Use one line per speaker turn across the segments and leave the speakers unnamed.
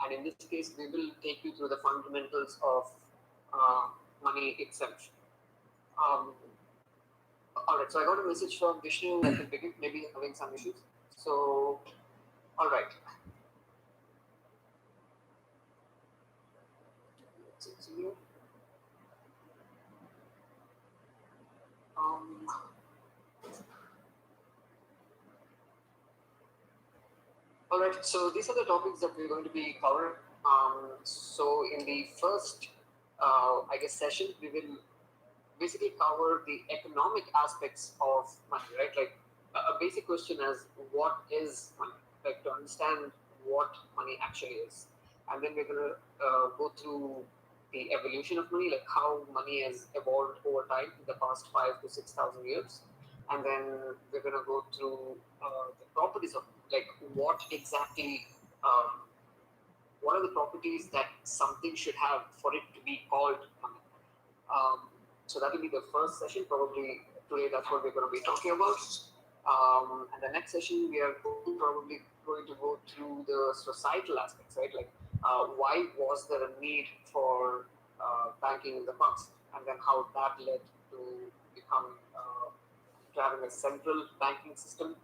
And in this case, we will take you through the fundamentals of money itself. All right, so I got a message from Vishnu at the beginning, maybe having some issues. So, all right. Let's see here. All right, so these are the topics that we're going to be covering. So in the first, I guess, session, we will basically cover the economic aspects of money, right? Like a basic question is, what is money? Like to understand what money actually is. And then we're going to go through the evolution of money, like how money has evolved over time in the past 5 to 6,000 years. And then we're going to go through the properties of like what exactly, what are the properties that something should have for it to be called money. So that will be the first session. Probably today that's what we're going to be talking about. And the next session we are probably going to go through the societal aspects, right? Like why was there a need for banking in the past, and then how that led to become to having a central banking system.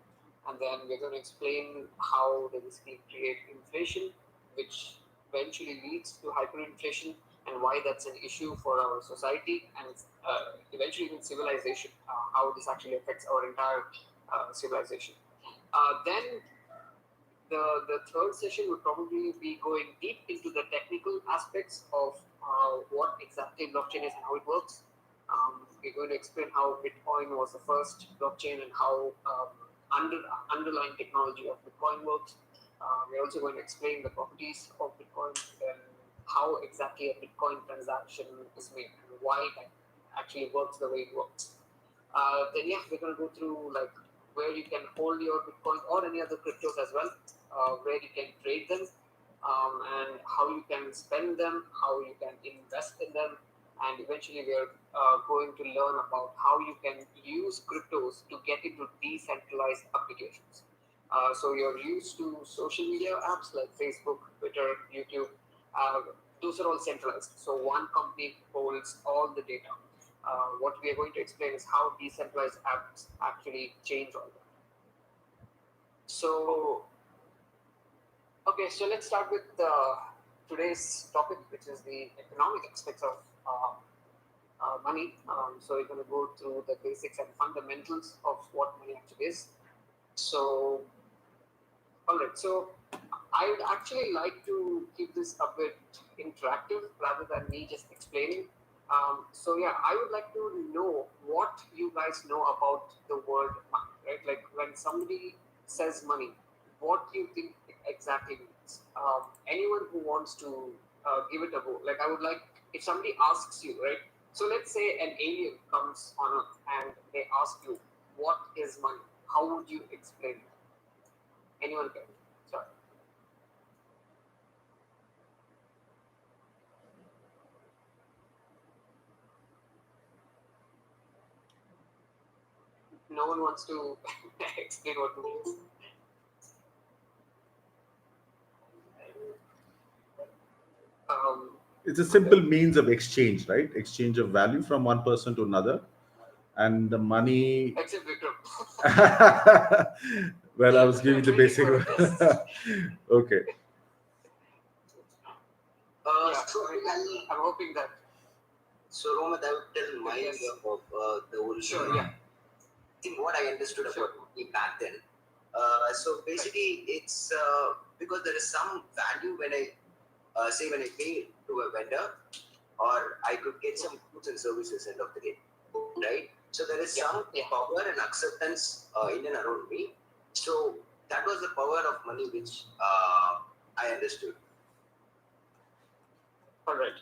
And then we're going to explain how they basically create inflation, which eventually leads to hyperinflation, and why that's an issue for our society and eventually even civilization, how this actually affects our entire civilization. Then the third session would probably be going deep into the technical aspects of what exactly blockchain is and how it works. We're going to explain how Bitcoin was the first blockchain and how underlying technology of Bitcoin works. We're also going to explain the properties of Bitcoin and how exactly a Bitcoin transaction is made and why that actually works the way it works. Then yeah, we're going to go through like where you can hold your Bitcoin or any other cryptos as well, where you can trade them, and how you can spend them, how you can invest in them, and eventually we are going to learn about how you can use cryptos to get into decentralized applications. So you're used to social media apps like Facebook, Twitter, YouTube. Those are all centralized. So one company holds all the data. What we are going to explain is how decentralized apps actually change all that. So, okay, so let's start with today's topic, which is the economic aspects of money. So we're going to go through the basics and fundamentals of what money actually is. So, all right, so I would actually like to keep this a bit interactive rather than me just explaining. So yeah, I would like to know what you guys know about the word money, right? Like when somebody says money, what do you think it exactly means? Anyone who wants to give it a go, like I would like, if somebody asks you, right? So let's say an alien comes on Earth and they ask you, what is money? How would you explain it? Anyone can. Sorry. No one wants to explain what money is.
It's a simple means of exchange, right? Exchange of value from one person to another. And the money.
Except Vikram.
Well, I was giving the basic. Okay.
So I'm hoping that.
So, Romat, I would tell my idea of the whole.
Sure, yeah.
I think what I understood about money back then. So basically, it's because there is some value when I say when I pay to a vendor, or I could get some goods and services end of the day, right? So there is some power and acceptance in and around me. So that was the power of money which I understood.
All right.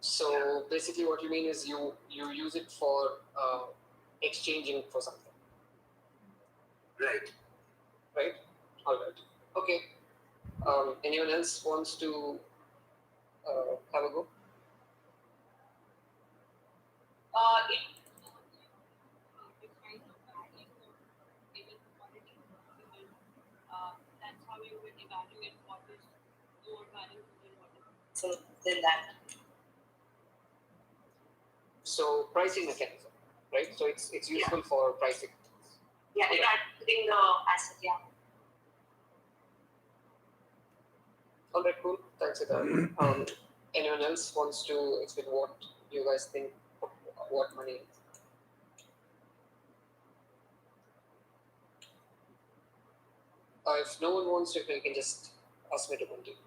So basically, what you mean is you use it for exchanging for something.
Right.
Right. All right. Okay. Anyone else wants to have a go?
It kind of value for any commodity because that's how you will evaluate what is more valuable So then that.
So pricing mechanism, right? So it's useful for pricing.
Yeah, evaluating the asset. Yeah.
All right, cool. Thanks, Siddharth. Anyone else wants to explain what you guys think of what money is? If no one wants to, you can just ask me to continue.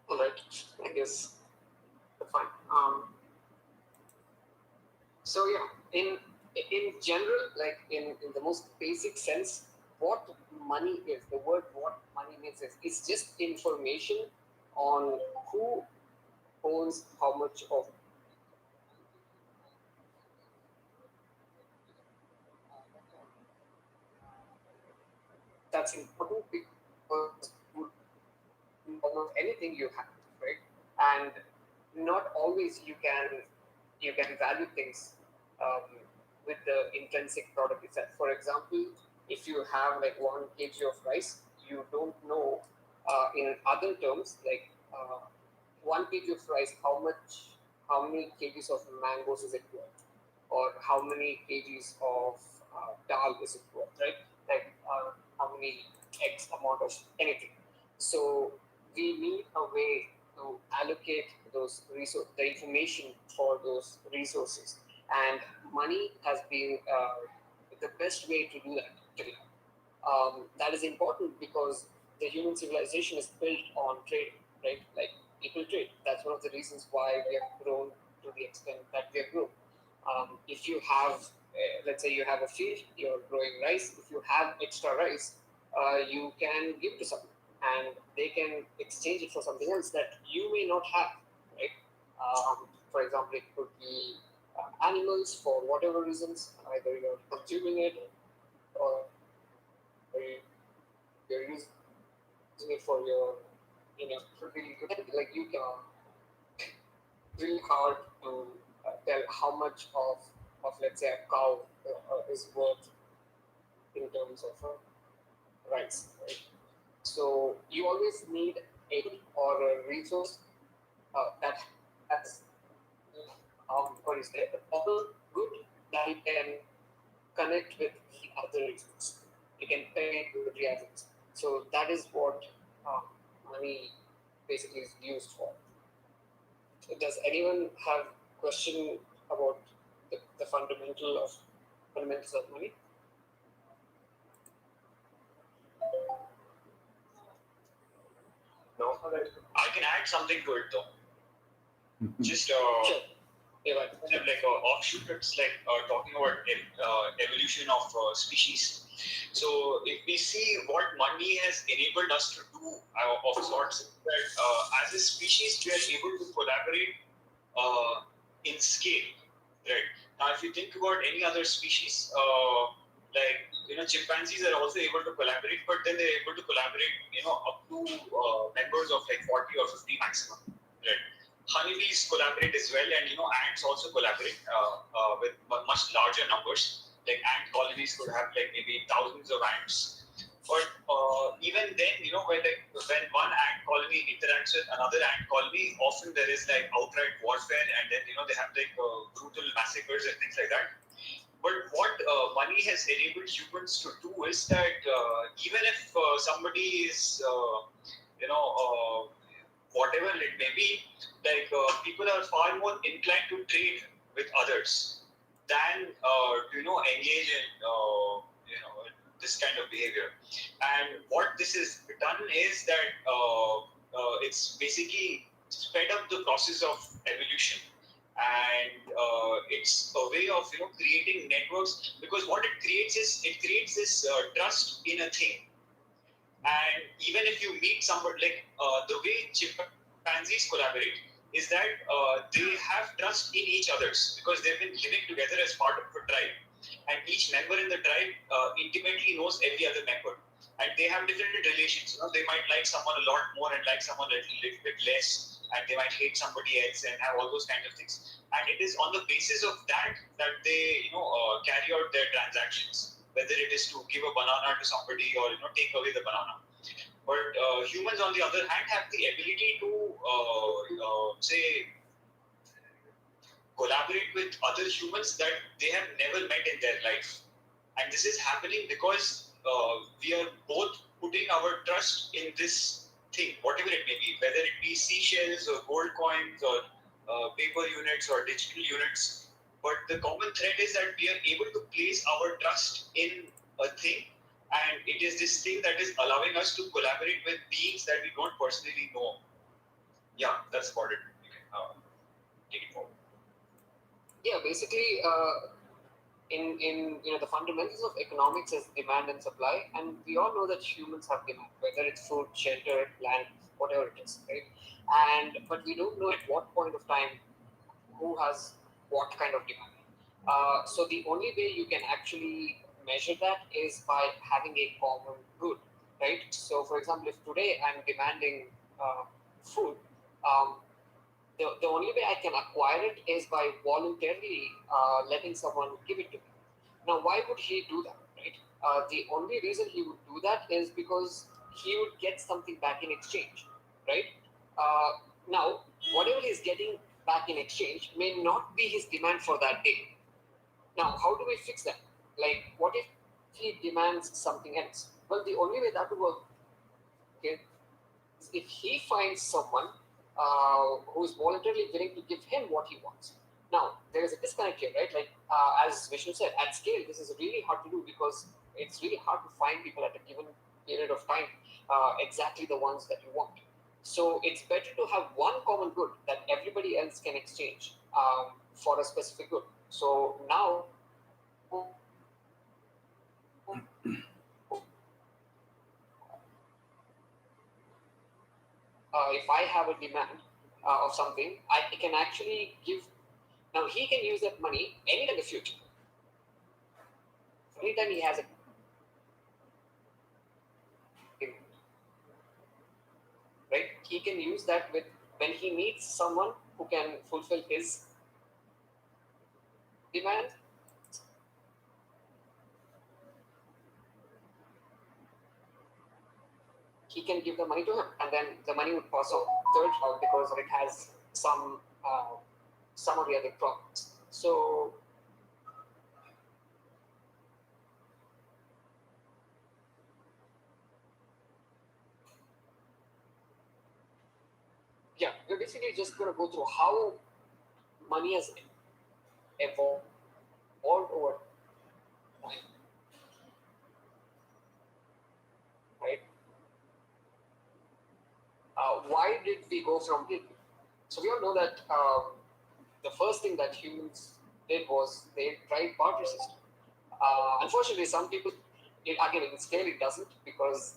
All right, I guess fine. So yeah, in general, like in the most basic sense, what money is, the word what money means is it's just information on who owns how much of. That's important because almost anything you have, right? And not always you can value things um, with the intrinsic product itself. For example, if you have like 1 kg of rice, you don't know in other terms like 1 kg of rice how many kgs of mangoes is it worth, or how many kgs of dal is it worth, right? Like how many X amount of anything. So we need a way to allocate the information for those resources, and money has been the best way to do that. Actually. That is important because the human civilization is built on trade, right? Like people trade. That's one of the reasons why we have grown to the extent that we have grown. If you have, let's say, you have a field, you're growing rice. If you have extra rice, you can give to someone, and they can exchange it for something else that you may not have, right? For example, it could be animals for whatever reasons. Either you're consuming it, or you're using it for your, like you can really hard to tell how much of let's say a cow is worth in terms of rice, right? So you always need a or a resource that has what is there, the other good that you can connect with the other reasons. You can pay with reasons. So that is what money basically is used for. Does anyone have question about the fundamentals of money?
No, I can add something to it though. Just
Sure. Yeah, right.
kind of like offshoot. It's like talking about evolution of species. So if we see what money has enabled us to do of sorts, that as a species we are able to collaborate in scale, right? Now, if you think about any other species, like chimpanzees are also able to collaborate, but then they're able to collaborate, up to members of like 40 or 50 maximum, right? Honeybees collaborate as well, and ants also collaborate with much larger numbers. Like ant colonies could have like maybe thousands of ants. But even then, when one ant colony interacts with another ant colony, often there is like outright warfare, and then they have like brutal massacres and things like that. But what money has enabled humans to do is that even if somebody is, whatever it may be, like people are far more inclined to trade with others than engage in this kind of behavior. And what this has done is that it's basically sped up the process of evolution, and it's a way of creating networks, because what it creates this trust in a thing. And even if you meet somebody, like the way chimpanzees collaborate is that they have trust in each others because they've been living together as part of a tribe, and each member in the tribe intimately knows every other member, and they have different relations. They might like someone a lot more and like someone a little bit less, and they might hate somebody else and have all those kinds of things. And it is on the basis of that they carry out their transactions. whether it is to give a banana to somebody or take away the banana. But humans, on the other hand, have the ability to say collaborate with other humans that they have never met in their life. And this is happening because we are both putting our trust in this thing, whatever it may be, whether it be seashells or gold coins or paper units or digital units. But the common thread is that we are able to place our trust in a thing, and it is this thing that is allowing us to collaborate with beings that we don't personally know. Yeah, that's about it. You can take it forward.
Yeah, basically, in the fundamentals of economics is demand and supply, and we all know that humans have demand, whether it's food, shelter, land, whatever it is, right? And but we don't know at what point of time who has what kind of demand. So the only way you can actually measure that is by having a common good, right? So for example, if today I'm demanding food, um, the only way I can acquire it is by voluntarily letting someone give it to me. Now, why would he do that, right? The only reason he would do that is because he would get something back in exchange, right? Uh, Now, whatever he's getting back in exchange may not be his demand for that day. Now, how do we fix that? Like, what if he demands something else? Well, the only way that would work, okay, if he finds someone who is voluntarily willing to give him what he wants. Now, there is a disconnect here, right? Like, as Vishnu said, at scale, this is really hard to do because it's really hard to find people at a given period of time exactly the ones that you want. So it's better to have one common good that everybody else can exchange for a specific good. So now, if I have a demand of something, I can actually give. Now he can use that money anytime in the future. Anytime he has a demand, right? He can use that with when he meets someone who can fulfill his demand. He can give the money to him, and then the money would pass on third because it has some of the other problems. So yeah, we're basically just going to go through how money has evolved over time, right? Why did we go from it? So we all know that the first thing that humans did was they tried barter system. Unfortunately, some people, again, in scale, it doesn't because,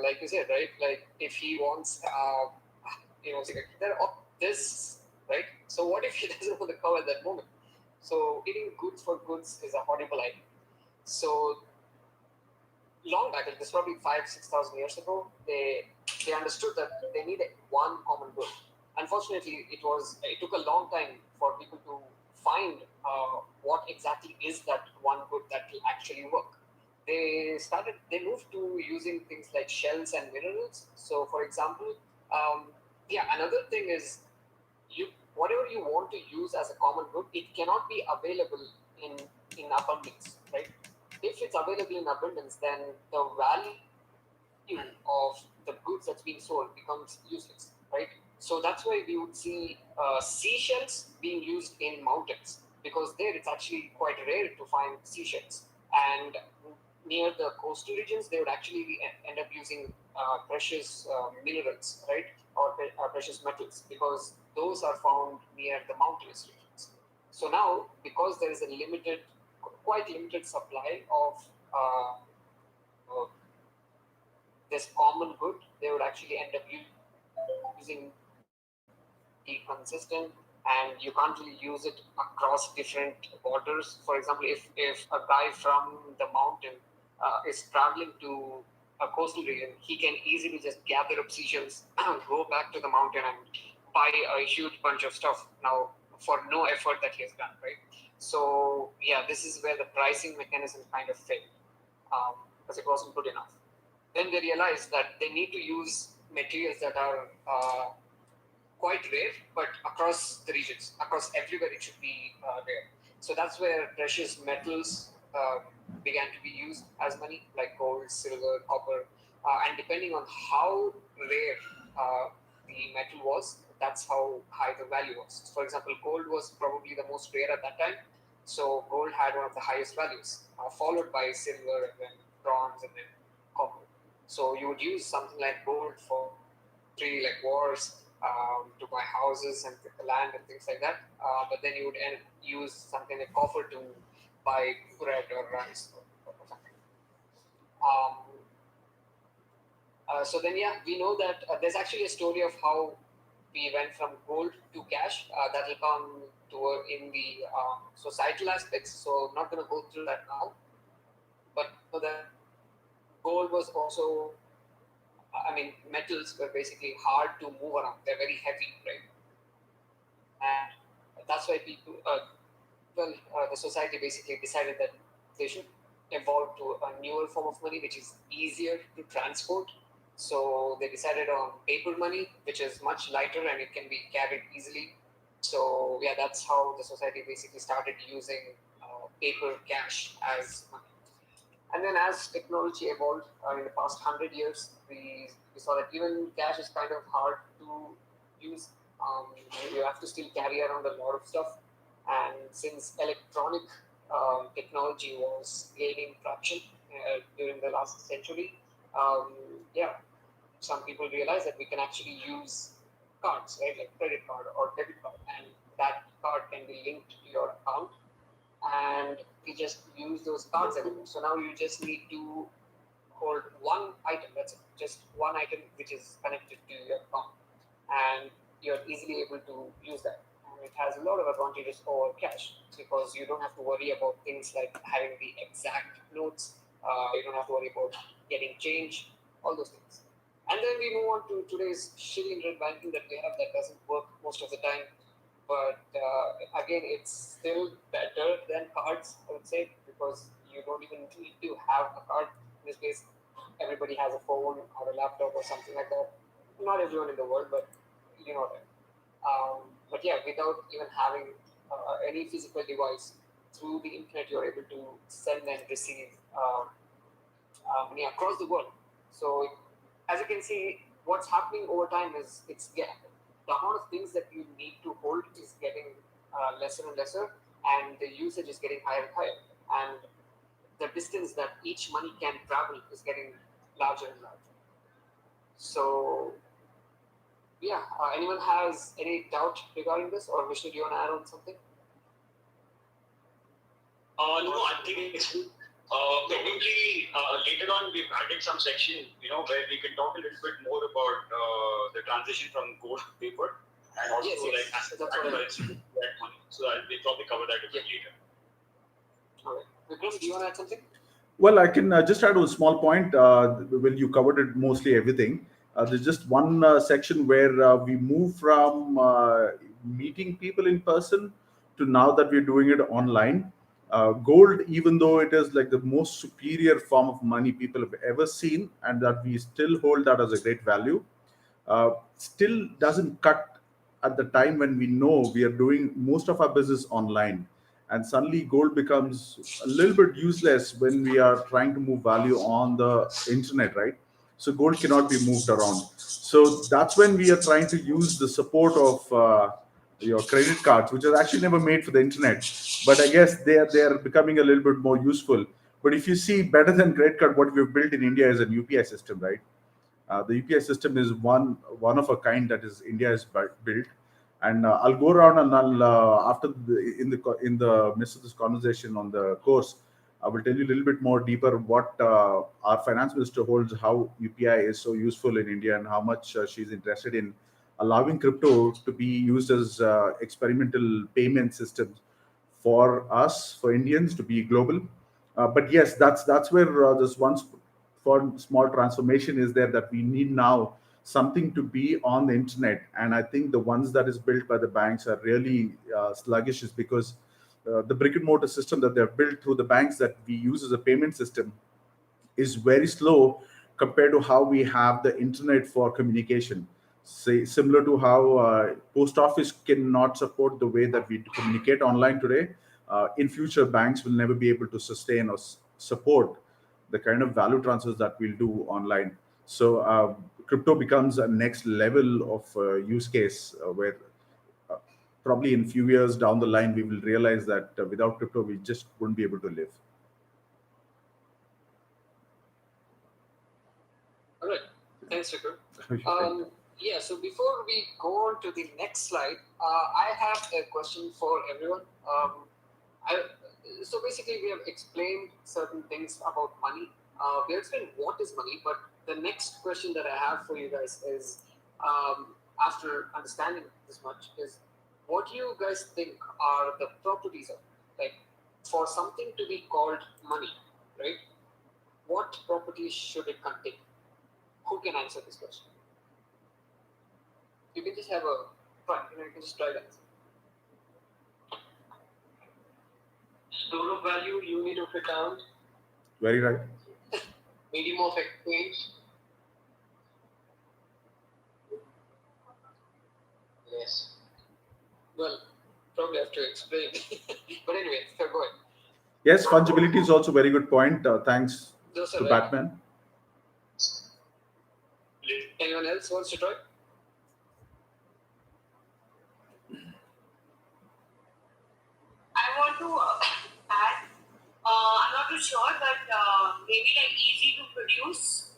like you said, right? Like if he wants, there are this, right? So what if he doesn't want the cow at that moment? So eating goods for goods is a horrible idea. So long back, like this probably 5,000 to 6,000 years ago, they understood that they needed one common good. Unfortunately, it took a long time for people to find what exactly is that one good that will actually work. They moved to using things like shells and minerals. So, for example, um, yeah, another thing is you whatever you want to use as a common good, it cannot be available in abundance, right? If it's available in abundance, then the value of the goods that's being sold becomes useless, right? So that's why we would see seashells being used in mountains because there it's actually quite rare to find seashells. And near the coastal regions, they would actually end up using precious minerals, right, or precious metals because those are found near the mountainous regions. So now, because there is a quite limited supply of uh, this common good, they would actually end up using be consistent and you can't really use it across different borders. For example, if a guy from the mountain is traveling to a coastal region, he can easily just gather up seashells, go back to the mountain and buy a huge bunch of stuff now for no effort that he has done, right? So yeah, this is where the pricing mechanism kind of failed, because it wasn't good enough. Then they realized that they need to use materials that are quite rare, but across the regions, across everywhere, it should be rare. So that's where precious metals began to be used as money, like gold, silver, copper, and depending on how rare the metal was, that's how high the value was. For example, gold was probably the most rare at that time, so gold had one of the highest values, followed by silver and then bronze and then copper. So you would use something like gold for military, like wars, to buy houses and land and things like that. But then you would use something like copper to buy bread or rice or something. Um, so then, yeah, we know that there's actually a story of how we went from gold to cash. That will come toward in the societal aspects. So I'm not going to go through that now. But for that, gold was also, I mean, metals were basically hard to move around. They're very heavy, right? And that's why people, the society basically decided that they should evolve to a newer form of money, which is easier to transport. So they decided on paper money, which is much lighter and it can be carried easily. So yeah, that's how the society basically started using paper cash as money. And then as technology evolved in the past 100 years, we saw that even cash is kind of hard to use. Um, you have to still carry around a lot of stuff. And since electronic technology was gaining traction during the last century, um, yeah, some people realized that we can actually use cards, right, like credit card or debit card, and that card can be linked to your account and we just use those cards anymore. So now you just need to hold one item. That's it. Just one item which is connected to your account, and you're easily able to use that. And it has a lot of advantages over cash because you don't have to worry about things like having the exact notes. You don't have to worry about getting change, all those things. And then we move on to today's shitty internet banking that we have that doesn't work most of the time, but again, it's still better than cards, I would say, because you don't even need to have a card. In this case, everybody has a phone or a laptop or something like that. Not everyone in the world, but you know that. But yeah, without even having any physical device, through the internet, you're able to send and receive money across the world. So as you can see, what's happening over time is the amount of things that you need to hold is getting lesser and lesser, and the usage is getting higher and higher, and the distance that each money can travel is getting larger and larger. So yeah, anyone has any doubt regarding this, or Vishnu, do you want to add on something?
No, I think it's probably later on we've added some section, where we can talk a little bit more about the transition from gold to paper and also
Yes,
like asset currency to fiat money. So we'll probably cover that a bit later.
All right, Vikram, do you want to add something?
Well, I can just add a small point. Well, you covered it mostly everything. There's just one section where we move from meeting people in person to now that we're doing it online. Gold, even though it is like the most superior form of money people have ever seen, and that we still hold that as a great value, still doesn't cut at the time when we know we are doing most of our business online, and suddenly gold becomes a little bit useless when we are trying to move value on the internet, right? So gold cannot be moved around. So that's when we are trying to use the support of your credit cards, which are actually never made for the internet, but I guess they are becoming a little bit more useful. But if you see, better than credit card, what we've built in India is a UPI system, right? The UPI system is one of a kind that is India has built, and I'll go around and I'll after in the midst of this conversation on the course, I will tell you a little bit more deeper what our finance minister holds, how UPI is so useful in India, and how much she's interested in allowing crypto to be used as experimental payment systems for us, for Indians, to be global. But yes, that's where this one for small transformation is there, that we need now something to be on the internet. And I think the ones that is built by the banks are really sluggish, is because the brick and mortar system that they have built through the banks that we use as a payment system is very slow compared to how we have the internet for communication. Say similar to how post office cannot support the way that we communicate online today. In future, banks will never be able to sustain or support the kind of value transfers that we'll do online. So crypto becomes a next level of use case where uh, probably in few years down the line we will realize that without crypto we just wouldn't be able to live.
All right. Thanks, Vikram. Yeah, so before we go on to the next slide, I have a question for everyone. So basically, we have explained certain things about money. We have explained what is money, but the next question that I have for you guys is, after understanding this much, is what do you guys think are the properties of, like, for something to be called money, right? What properties should it contain? Who can answer this question? You can just have a try. You can just try that. Store of value, unit of account,
Very right.
medium of exchange. Yes. Well, probably have to explain. But anyway, so go ahead.
Yes, fungibility is also a very good point. Thanks
Those are
to
right.
Batman.
Anyone else wants to try?
I want to add, I'm not too sure, but maybe like easy to produce,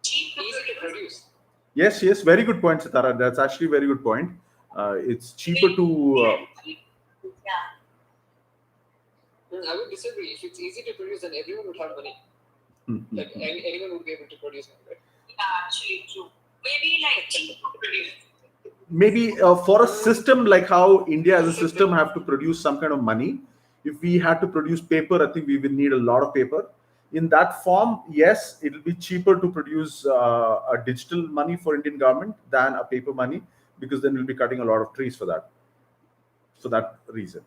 cheap to
Easy to produce.
Yes, yes, very good point, Sitara. That's actually a very good point. It's cheaper to.
Yeah.
I would disagree. If it's easy to produce, then everyone would have money. Like anyone would be able to produce money, right?
Yeah, actually true. Maybe like cheap to produce.
Maybe for a system like how India as a system have to produce some kind of money. If we had to produce paper, I think we will need a lot of paper. In that form, yes, it will be cheaper to produce a digital money for Indian government than a paper money, because then we'll be cutting a lot of trees for that. For that reason.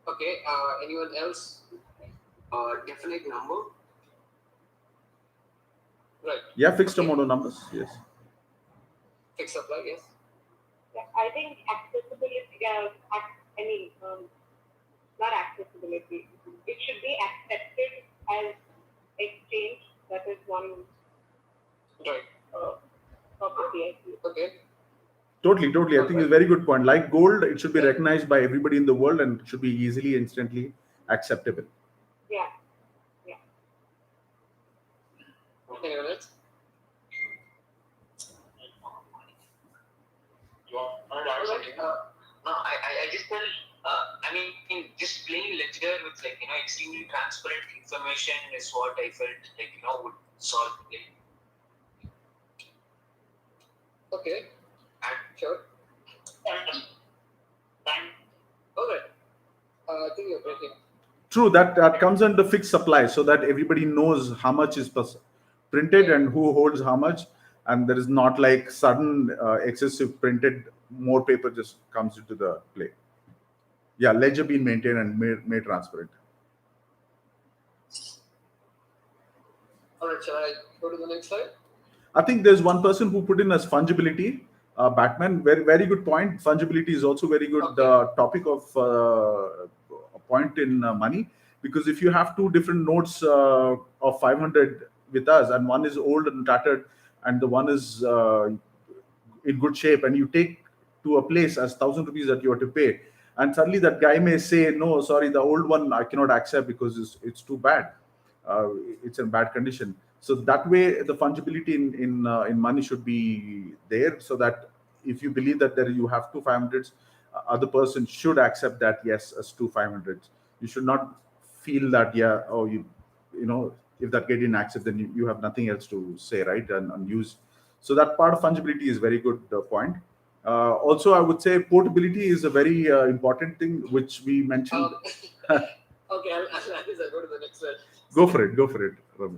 Okay. Anyone else?
Definite number.
Right.
Yeah, fixed amount of numbers. Yes.
Fixed supply. Yes.
Yeah, I think accessibility. I mean, not accessibility. It should be accepted as exchange. That is one
Right.
property. I feel.
Okay.
Totally, totally. I think it's a very good point. Like gold, it should be recognized by everybody in the world and should be easily, instantly acceptable.
Yeah.
Anyone else?
You want to add something?
No, I just felt, I mean, just plain ledger with like, extremely transparent information is what I felt like, would solve it.
Okay.
And
Sure. All right. I think you're breaking.
True, that comes under fixed supply, so that everybody knows how much is printed and who holds how much, and there is not like sudden excessive printed, more paper just comes into the play. Yeah, ledger being maintained and made transparent.
All right. Shall I go to the next slide?
I think there's one person who put in as fungibility. Batman, very good point. Fungibility is also very good topic of a point in money, because if you have two different notes of 500 with us, and one is old and tattered, and the one is in good shape, and you take to a place as 1,000 rupees that you have to pay, and suddenly that guy may say, no, sorry, the old one I cannot accept because it's too bad, uh, it's in bad condition. So that way the fungibility in money should be there, so that if you believe that there you have two 500s, other person should accept that, yes, as two 500s. You should not feel that, yeah, oh, you know, if that get didn't accept, then you have nothing else to say, right, and use. So that part of fungibility is very good point. Also, I would say portability is a very important thing, which we mentioned.
Okay, I'll go to the next slide.
Go for it, Ravi.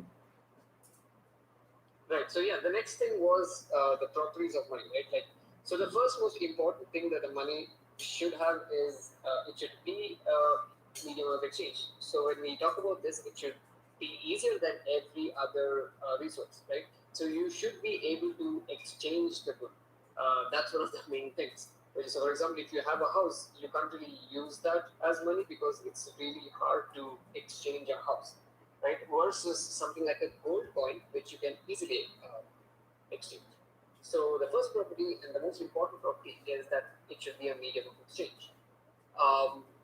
Right. So yeah, the next thing was the properties of money, right? Like So the first most important thing that the money should have is it should be a medium of exchange. So when we talk about this, it should be easier than every other resource, right? So you should be able to exchange the good. That's one of the main things. So, for example, if you have a house, you can't really use that as money because it's really hard to exchange a house, right? Versus something like a gold coin, which you can easily exchange. So the first property and the most important property is that it should be a medium of exchange.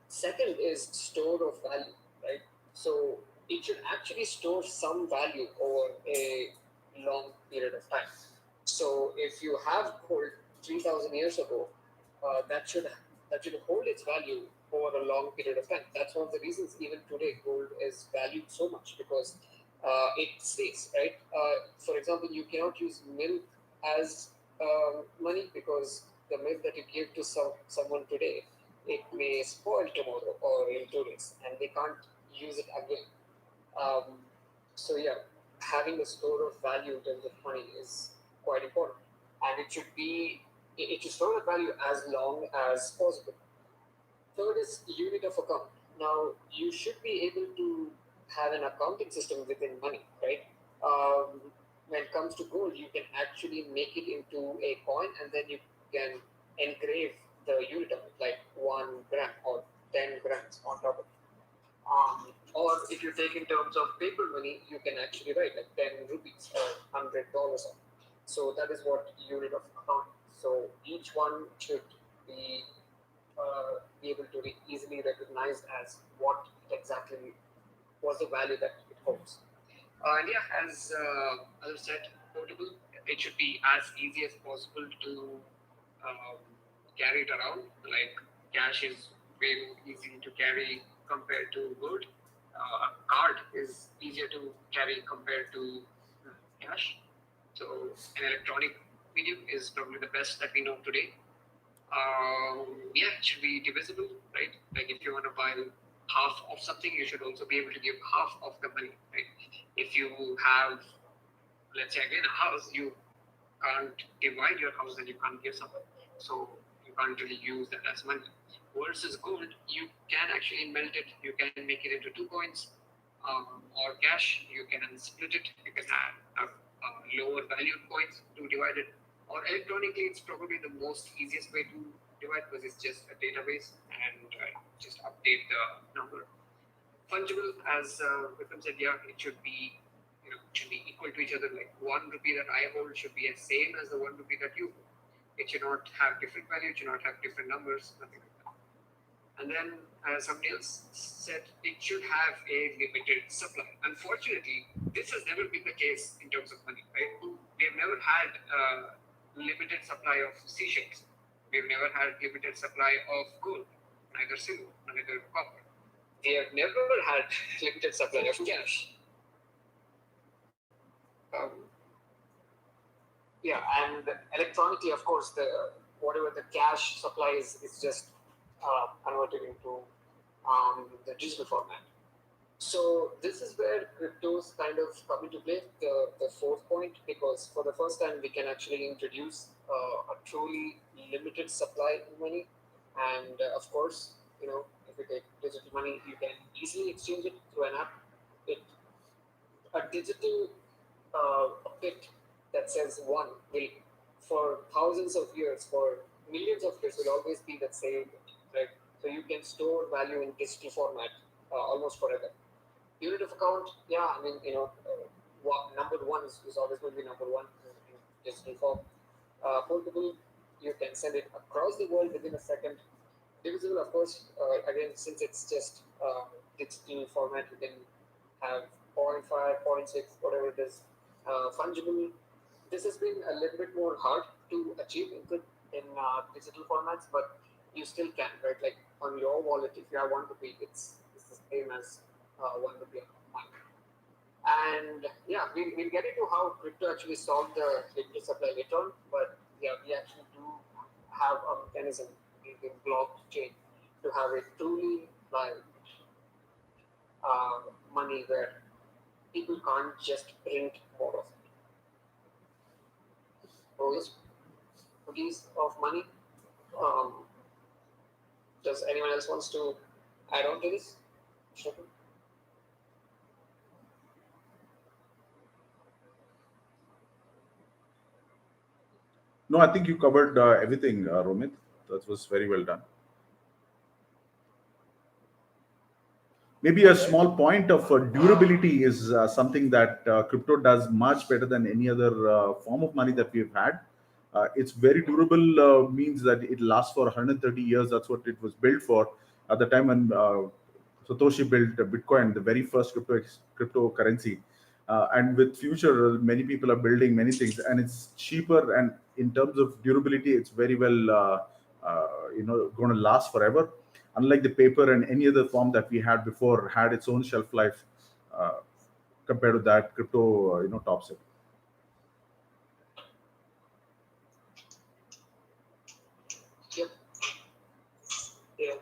Second is store of value, right? So it should actually store some value over a long period of time. So if you have gold 3,000 years ago, that should hold its value over a long period of time. That's one of the reasons even today gold is valued so much because it stays, right? For example, you cannot use milk as money because the milk that you give to someone today, it may spoil tomorrow or in 2 days, and they can't use it again. Um, so yeah, having a store of value in terms of money is quite important, and it should store the value as long as possible. Third is unit of account. Now you should be able to have an accounting system within money, right? Um, when it comes to gold, you can actually make it into a coin, and then you can engrave the unit of it, like 1 gram or 10 grams on top of it. Or if you take in terms of paper money, you can actually write like 10 rupees or $100 on. So that is what unit of account. So each one should be able to be easily recognized as what exactly was the value that it holds. And yeah, as others said, portable, it should be as easy as possible to um, carry it around. Like cash is way more easy to carry compared to gold. Card is easier to carry compared to cash. So an electronic medium is probably the best that we know today. Yeah, it should be divisible, right? Like if you want to buy half of something, you should also be able to give half of the money, right? If you have, let's say again, a house, you can't divide your house and you can't give someone. So you can't really use that as money. Versus gold, you can actually melt it, you can make it into 2 coins, or cash, you can split it, you can have lower valued coins to divide it. Or electronically, it's probably the most easiest way to divide because it's just a database and just update the number. Fungible, as Vikram said, yeah, it should be, it should be equal to each other. Like 1 rupee that I hold should be the same as the 1 rupee that you hold. It should not have different value. It should not have different numbers. Nothing like that. And then, as somebody else said, it should have a limited supply. Unfortunately, this has never been the case in terms of money, right? We have never had a limited supply of seashells. We've never had limited supply of gold, neither silver, neither copper. We have never had limited supply of cash. Um, yeah, and electronically, of course, the whatever the cash supply is just converted into the digital format. So this is where cryptos kind of come into play, the fourth point, because for the first time we can actually introduce a truly limited supply of money, and of course, if you take digital money, you can easily exchange it through an app. It a digital bit that says one will, for thousands of years, for millions of years, will always be that same bit, right? So you can store value in digital format almost forever. Unit of account, yeah, I mean, number one is always going to be number one in digital form. Portable, you can send it across the world within a second. Divisible, of course, again, since it's just digital format, you can have point 0.5, point 0.6, whatever it is. Fungible, this has been a little bit more hard to achieve in digital formats, but you still can, right? Like on your wallet, if you have 1 rupee, it's the same as 1 rupee on mine. And yeah, we'll get into how crypto actually solved the liquidity supply later on, but yeah, we actually do have a mechanism in blockchain to have a truly live money where people can't just print more of it. Oh, yes. rupees of money. Um, does anyone else wants to add on to this? Sure.
No, I think you covered everything, Romit. That was very well done. Maybe a
Alright.
small point of durability is something that crypto does much better than any other form of money that we've had. It's very durable, means that it lasts for 130 years. That's what it was built for at the time when Satoshi built Bitcoin, the very first cryptocurrency. And with future, many people are building many things, and it's cheaper. And in terms of durability, it's very well, going to last forever. Unlike the paper and any other form that we had before, had its own shelf life. Uh, Compared to that, crypto, tops it.
Yep.
Yeah.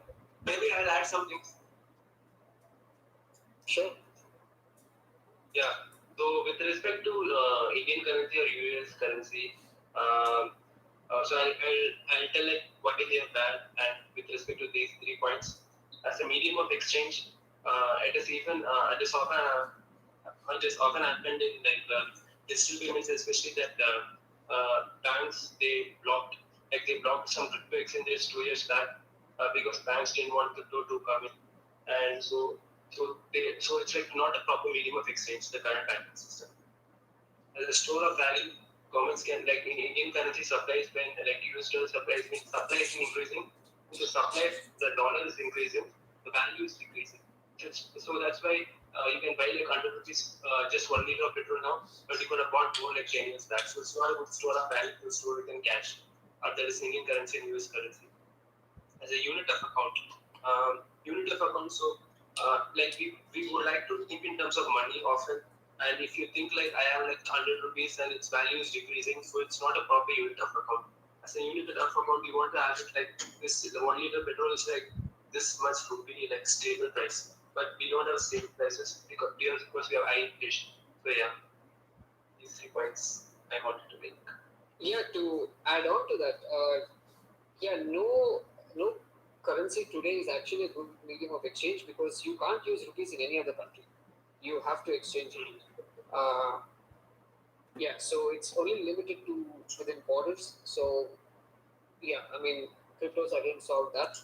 Maybe I'll add something.
Sure.
Yeah. So with respect to Indian currency or US currency, so I'll tell like what is their bad and with respect to these 3 points. As a medium of exchange, it is even it is often happened in like digital payments, especially that banks they blocked some crypto exchanges 2 years back because banks didn't want crypto to come in, and so it's like not a proper medium of exchange, the current banking system. As a store of value, governments can like in Indian currency supplies when like US dollar supplies means supply is increasing, so the supply the dollar is increasing, the value is decreasing. So that's why you can buy like 100 rupees just 1 liter of petrol now, but you could have bought more like 10 years back. So it's not a good store of value to store it in cash. There is Indian currency and US currency as a unit of account. Unit of account. So, like we would like to think in terms of money often. And if you think like I have like 100 rupees and its value is decreasing, so it's not a proper unit of account. As a unit of account, we want to have it like this: the 1 liter petrol is like this much rupee, like stable price. But we don't have stable prices because we have high inflation. So yeah, these 3 points I wanted to make.
Yeah, to add on to that, yeah, no currency today is actually a good medium of exchange because you can't use rupees in any other country. You have to exchange it. Uh, yeah, so it's only limited to within borders. So yeah, I mean, cryptos again solve that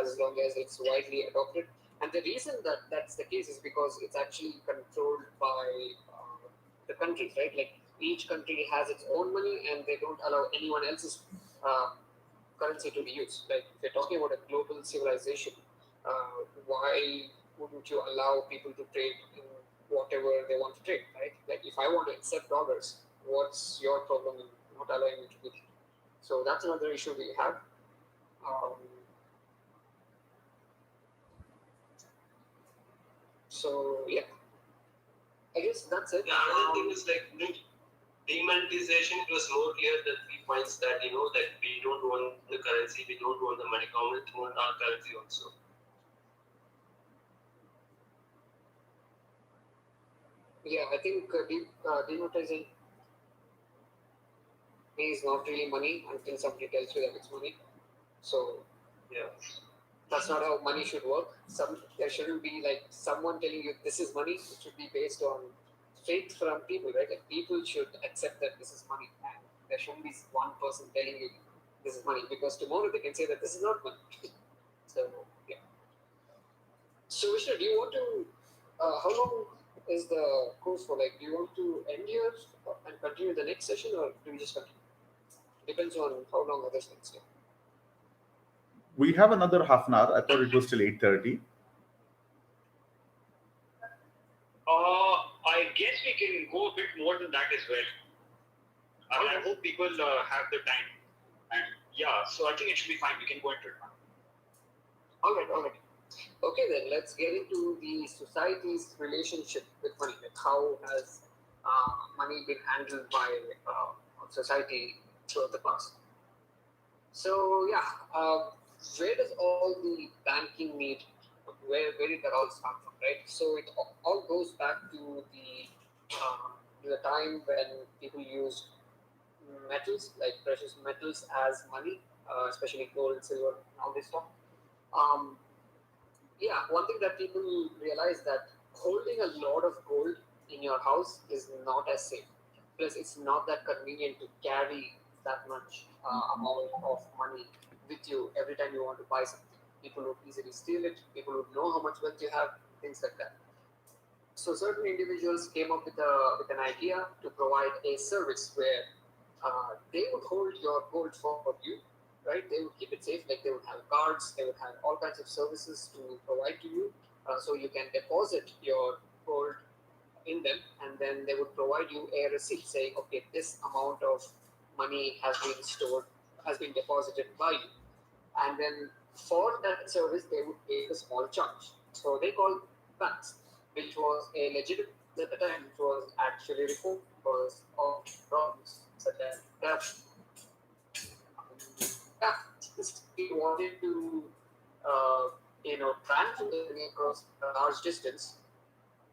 as long as it's widely adopted. And the reason that that's the case is because it's actually controlled by the countries, right? Like each country has its own money, and they don't allow anyone else's uh, currency to be used. Like if you're talking about a global civilization, why wouldn't you allow people to trade in whatever they want to trade, right? Like if I want to accept dollars, what's your problem in not allowing me to do that? So that's another issue we have. Um, so yeah, I guess that's it.
Yeah, another thing is like demonetization. It was more clear the 3 points that that we don't own the currency, we don't own the money. Government own our currency also.
Yeah, I think demonetization is not really money until somebody tells you that it's money. So
Yeah.
that's not how money should work. There shouldn't be like someone telling you this is money. It should be based on faith from people, right? Like people should accept that this is money, and there shouldn't be one person telling you this is money because tomorrow they can say that this is not money. So yeah. So Vishnu, do you want to? How long is the course for? Like, do you want to end here and continue the next session, or do we just continue? Depends on how long others can stay.
We have another half an hour. I thought it was till 8:30.
I guess we can go a bit more than that as well. I hope people have the time. And yeah, so I think it should be fine. We can go into it now.
All right, all right. Okay, then let's get into the society's relationship with money. Like, how has money been handled by society throughout the past? So yeah, where does all the banking need? Where did that all start from, right? So it all goes back to the time when people used metals, like precious metals, as money, especially gold, silver, and all this stuff. Um, yeah, one thing that people realize that holding a lot of gold in your house is not as safe. Plus, it's not that convenient to carry that much amount of money with you every time you want to buy something. People would easily steal it. People would know how much wealth you have, things like that. So certain individuals came up with an idea to provide a service where they would hold your gold for you, right? They would keep it safe, like they would have cards, they would have all kinds of services to provide to you, so you can deposit your gold in them, and then they would provide you a receipt saying, okay, this amount of money has been stored, has been deposited by you, and then for that service they would take a small charge. So they called banks, which was a legitimate at the time, which was actually reformed because of problems such as theft. Yeah, since we wanted to, uh, transfer the money across a large distance.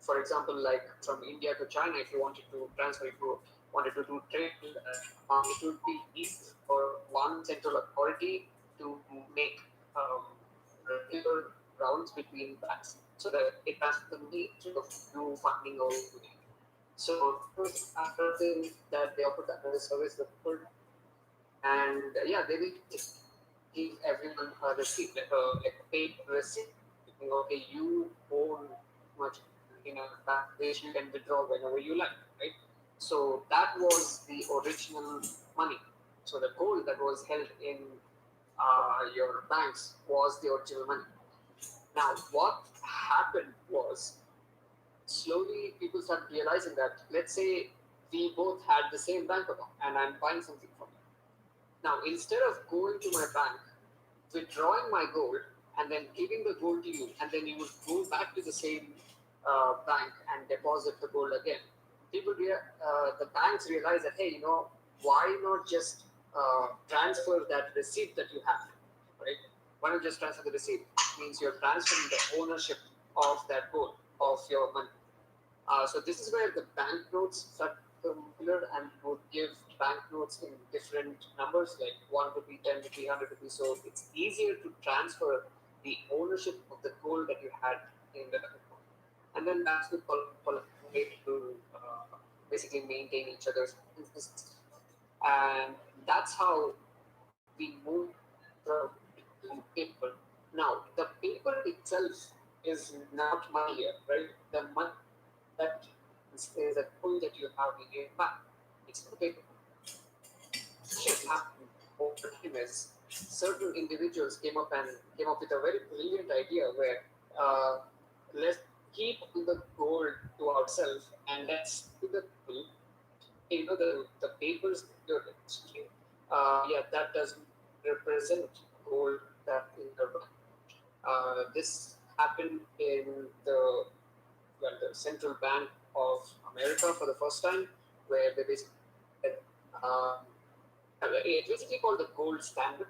For example, like from India to China, if you wanted to transfer, if you wanted to do trade, it would be easy for one central authority to make regular rounds between banks so that it transfers the money instead of you funding over to it. So that was another thing that they offered another service that could, and yeah, they will give everyone a receipt, like a paid receipt. Okay, you own much in a bank which you can withdraw whenever you like, right? So that was the original money. So the gold that was held in your banks was the original money. Now, what happened was slowly people started realizing that, let's say we both had the same bank account and I'm buying something from you. Now, instead of going to my bank, withdrawing my gold, and then giving the gold to you, and then you would go back to the same bank and deposit the gold again. The banks realize that, hey, why not just transfer that receipt that you have, right? Why not just transfer the receipt? It means you're transferring the ownership of that gold, of your money. So this is where the banknotes start popular and would give banknotes in different numbers, like 1 rupee, 10 rupee, 100 rupees. So it's easier to transfer the ownership of the gold that you had in the account. And then banks would collaborate to basically maintain each other's business. And that's how we moved from to paper. Now, the paper itself is not money here, right? The money that is a tool that you have in your bank. It's not paper. What happened over time is certain individuals came up with a very brilliant idea where let's keep the gold to ourselves and let's do the people, the papers you're registering, yeah, that doesn't represent gold that in the bank. This happened in the the Central Bank of America for the first time, where they basically said, um, it's basically called the gold standard,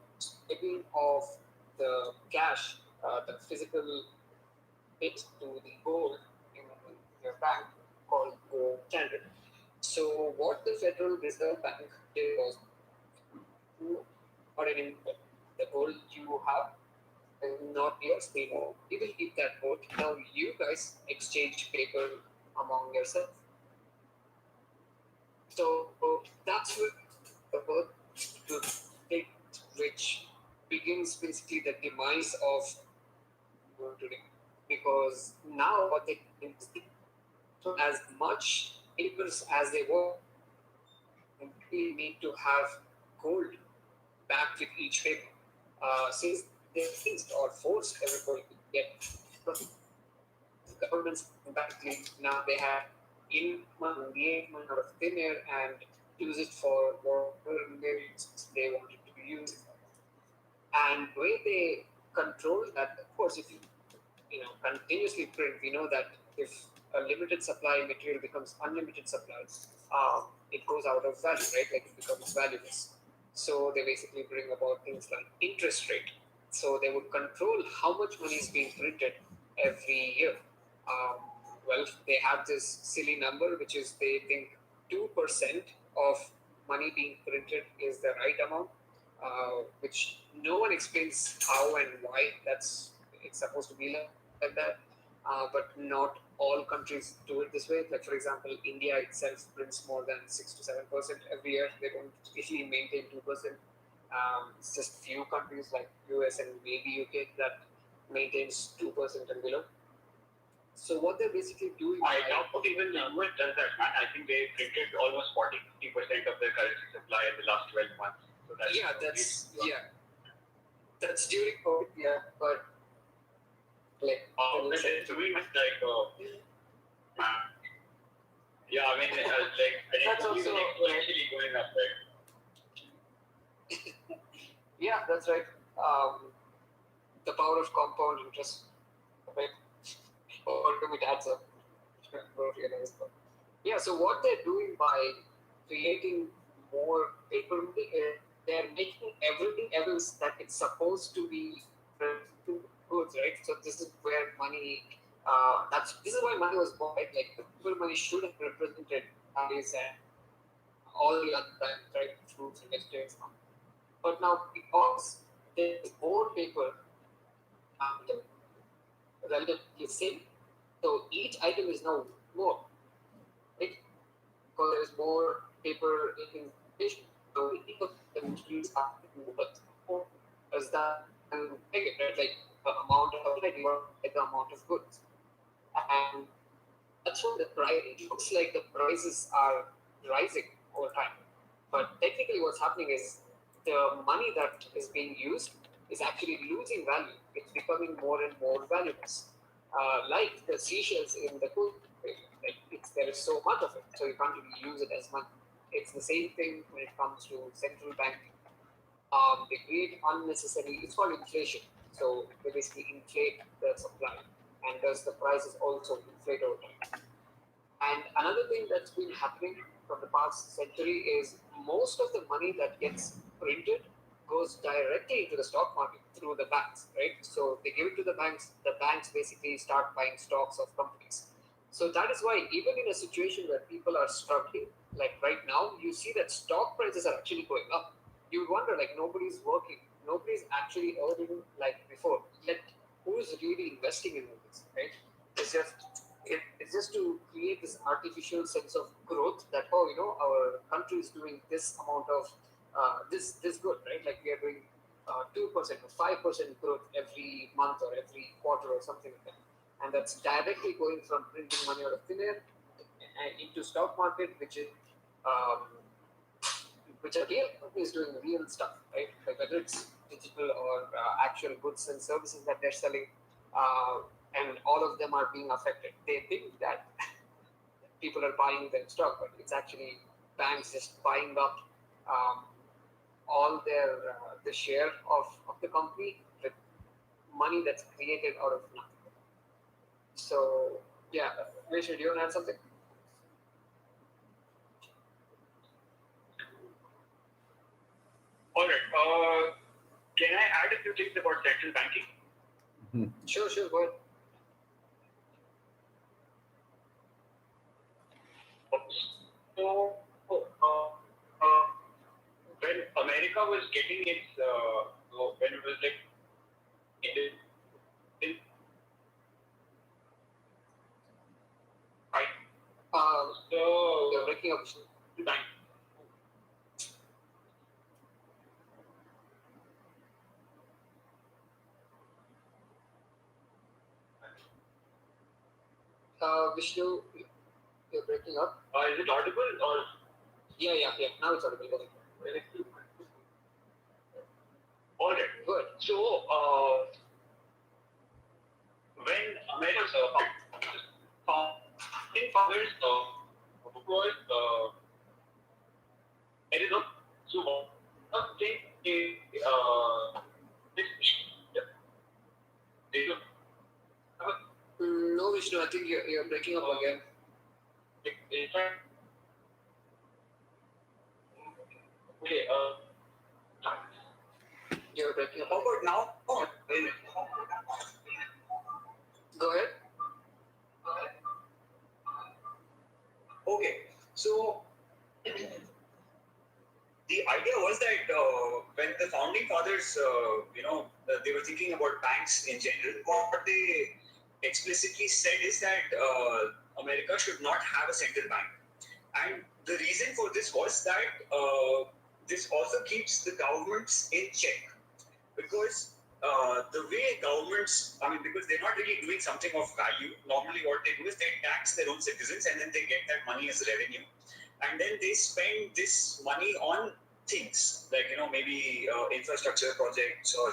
taking of the cash, the physical bit to the gold in your bank, called gold standard. So what the Federal Reserve Bank did was, you or any the gold you have and not yours anymore. We will keep that gold. Now you guys exchange paper among yourselves. So that's what the birth to it, which begins basically the demise of gold today. Because now what they can see, so as much papers as they want, we need to have gold back with each paper. Since they fixed or forced everybody to get governments basically now they have in create money out of thin air and use it for whatever they wanted to use it for. And the way they control that, of course, if you continuously print, we know that if a limited supply material becomes unlimited supply, it goes out of value, right? Like it becomes valueless. So they basically bring about things like interest rate. So they would control how much money is being printed every year. Um, well, they have this silly number, which is they think 2% of money being printed is the right amount, which no one explains how and why it's supposed to be like that. But not all countries do it this way. Like for example, India itself prints more than 6 to 7% every year. They don't usually maintain 2%. It's just few countries like US and maybe UK that maintains 2% and below. So what they're basically doing,
I doubt even the US does that. I think they printed almost 40-50% of their currency supply in the last 12 months. So
that's during COVID, yeah, but like
it's really much like yeah, I mean
that's also
exponentially going up, right?
Yeah, that's right. The power of compound interest, right? Or it adds up. Don't realize, but yeah. So what they're doing by creating more paper money is they're making everything else that it's supposed to be goods, right? So this is where money. This is why money was born, right? Like the paper money should have represented values and all the other times, right? Fruits and vegetables. But now because there's more paper, item relatively same, so each item is now more, right? Because there's more paper in circulation. So the ecosystem are more as that and take it, right? Like the amount of like the amount of goods. And that's why the price it looks like the prices are rising over time. But technically what's happening is the money that is being used is actually losing value. It's becoming more and more valueless. Like the seashells in the coast, like there is so much of it, so you can't really use it as much. It's the same thing when it comes to central banking. They create unnecessary. It's called inflation. So they basically inflate the supply, and thus the prices also inflate over time. And another thing that's been happening from the past century is most of the money that gets printed goes directly into the stock market through the banks, right? So they give it to the banks basically start buying stocks of companies. So that is why even in a situation where people are struggling, like right now, you see that stock prices are actually going up. You would wonder, like nobody's working, nobody's actually earning like before. Yet who's really investing in this, right? It's just it's just to create this artificial sense of growth that our country is doing this amount of this good, right? Like we are doing 2% or 5% growth every month or every quarter or something like that, and that's directly going from printing money out of thin air into stock market, um, which are real companies doing real stuff, right? Like whether it's digital or actual goods and services that they're selling, and all of them are being affected. They think that people are buying their stock, but it's actually banks just buying up um, all their the share of the company with money that's created out of nothing. So yeah, Vishnu, do you want to add something?
All right. Can I add a few things about central banking?
Sure, go ahead.
So, when America was getting its, when it was like, right? So,
You're breaking up.
bank.
Vishnu, you're breaking up.
Is it audible or?
Yeah. Now it's audible.
All right.
Good.
So, when America founding fathers was Arizona, so one thing is
No, Vishnu, I think you're breaking up again.
Okay.
You're breaking up.
How about now?
Go ahead.
Okay, so
because they were thinking about banks in general. What they explicitly said is that America should not have a central bank, and the reason for this was that this also keeps the governments in check, because the way governments, because they're not really doing something of value. Normally, what they do is they tax their own citizens, and then they get that money as revenue, and then they spend this money on things like maybe infrastructure projects or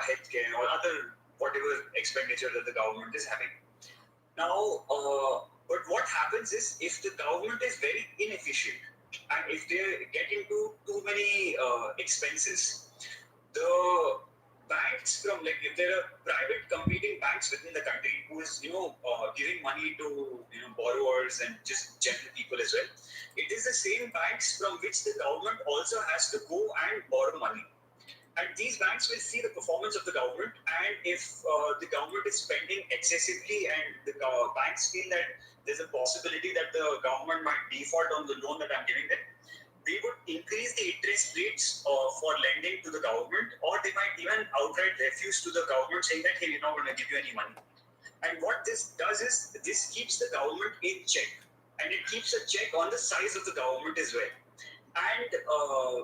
healthcare or other whatever expenditure that the government is having. Now, but what happens is, if the government is very inefficient and if they get into too many expenses, the banks from, like, if there are private competing banks within the country who is giving money to borrowers and just general people as well, it is the same banks from which the government also has to go and borrow money. And these banks will see the performance of the government, and if the government is spending excessively and the banks feel that there's a possibility that the government might default on the loan that I'm giving them, they would increase the interest rates for lending to the government, or they might even outright refuse to the government, saying that, hey, we're not going to give you any money. And what this does is, this keeps the government in check, and it keeps a check on the size of the government as well. And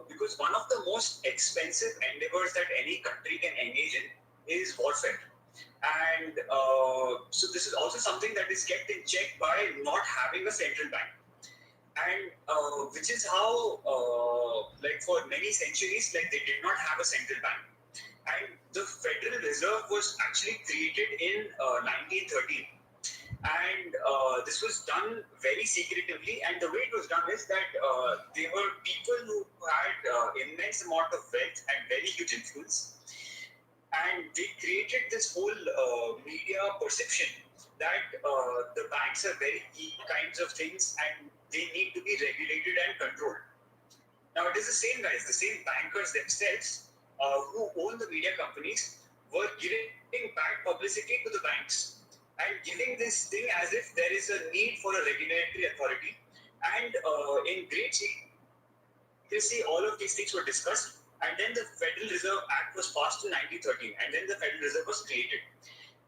because one of the most expensive endeavors that any country can engage in is warfare. And so this is also something that is kept in check by not having a central bank. And which is how, like, for many centuries, like, they did not have a central bank. And the Federal Reserve was actually created in 1913. And this was done very secretively, and the way it was done is that they were people who had immense amount of wealth and very huge influence, and they created this whole media perception that the banks are very evil kinds of things and they need to be regulated and controlled. Now, it is the same guys, the same bankers themselves who own the media companies were giving bad publicity to the banks and giving this thing as if there is a need for a regulatory authority. And in great secrecy, all of these things were discussed. And then the Federal Reserve Act was passed in 1913, and then the Federal Reserve was created.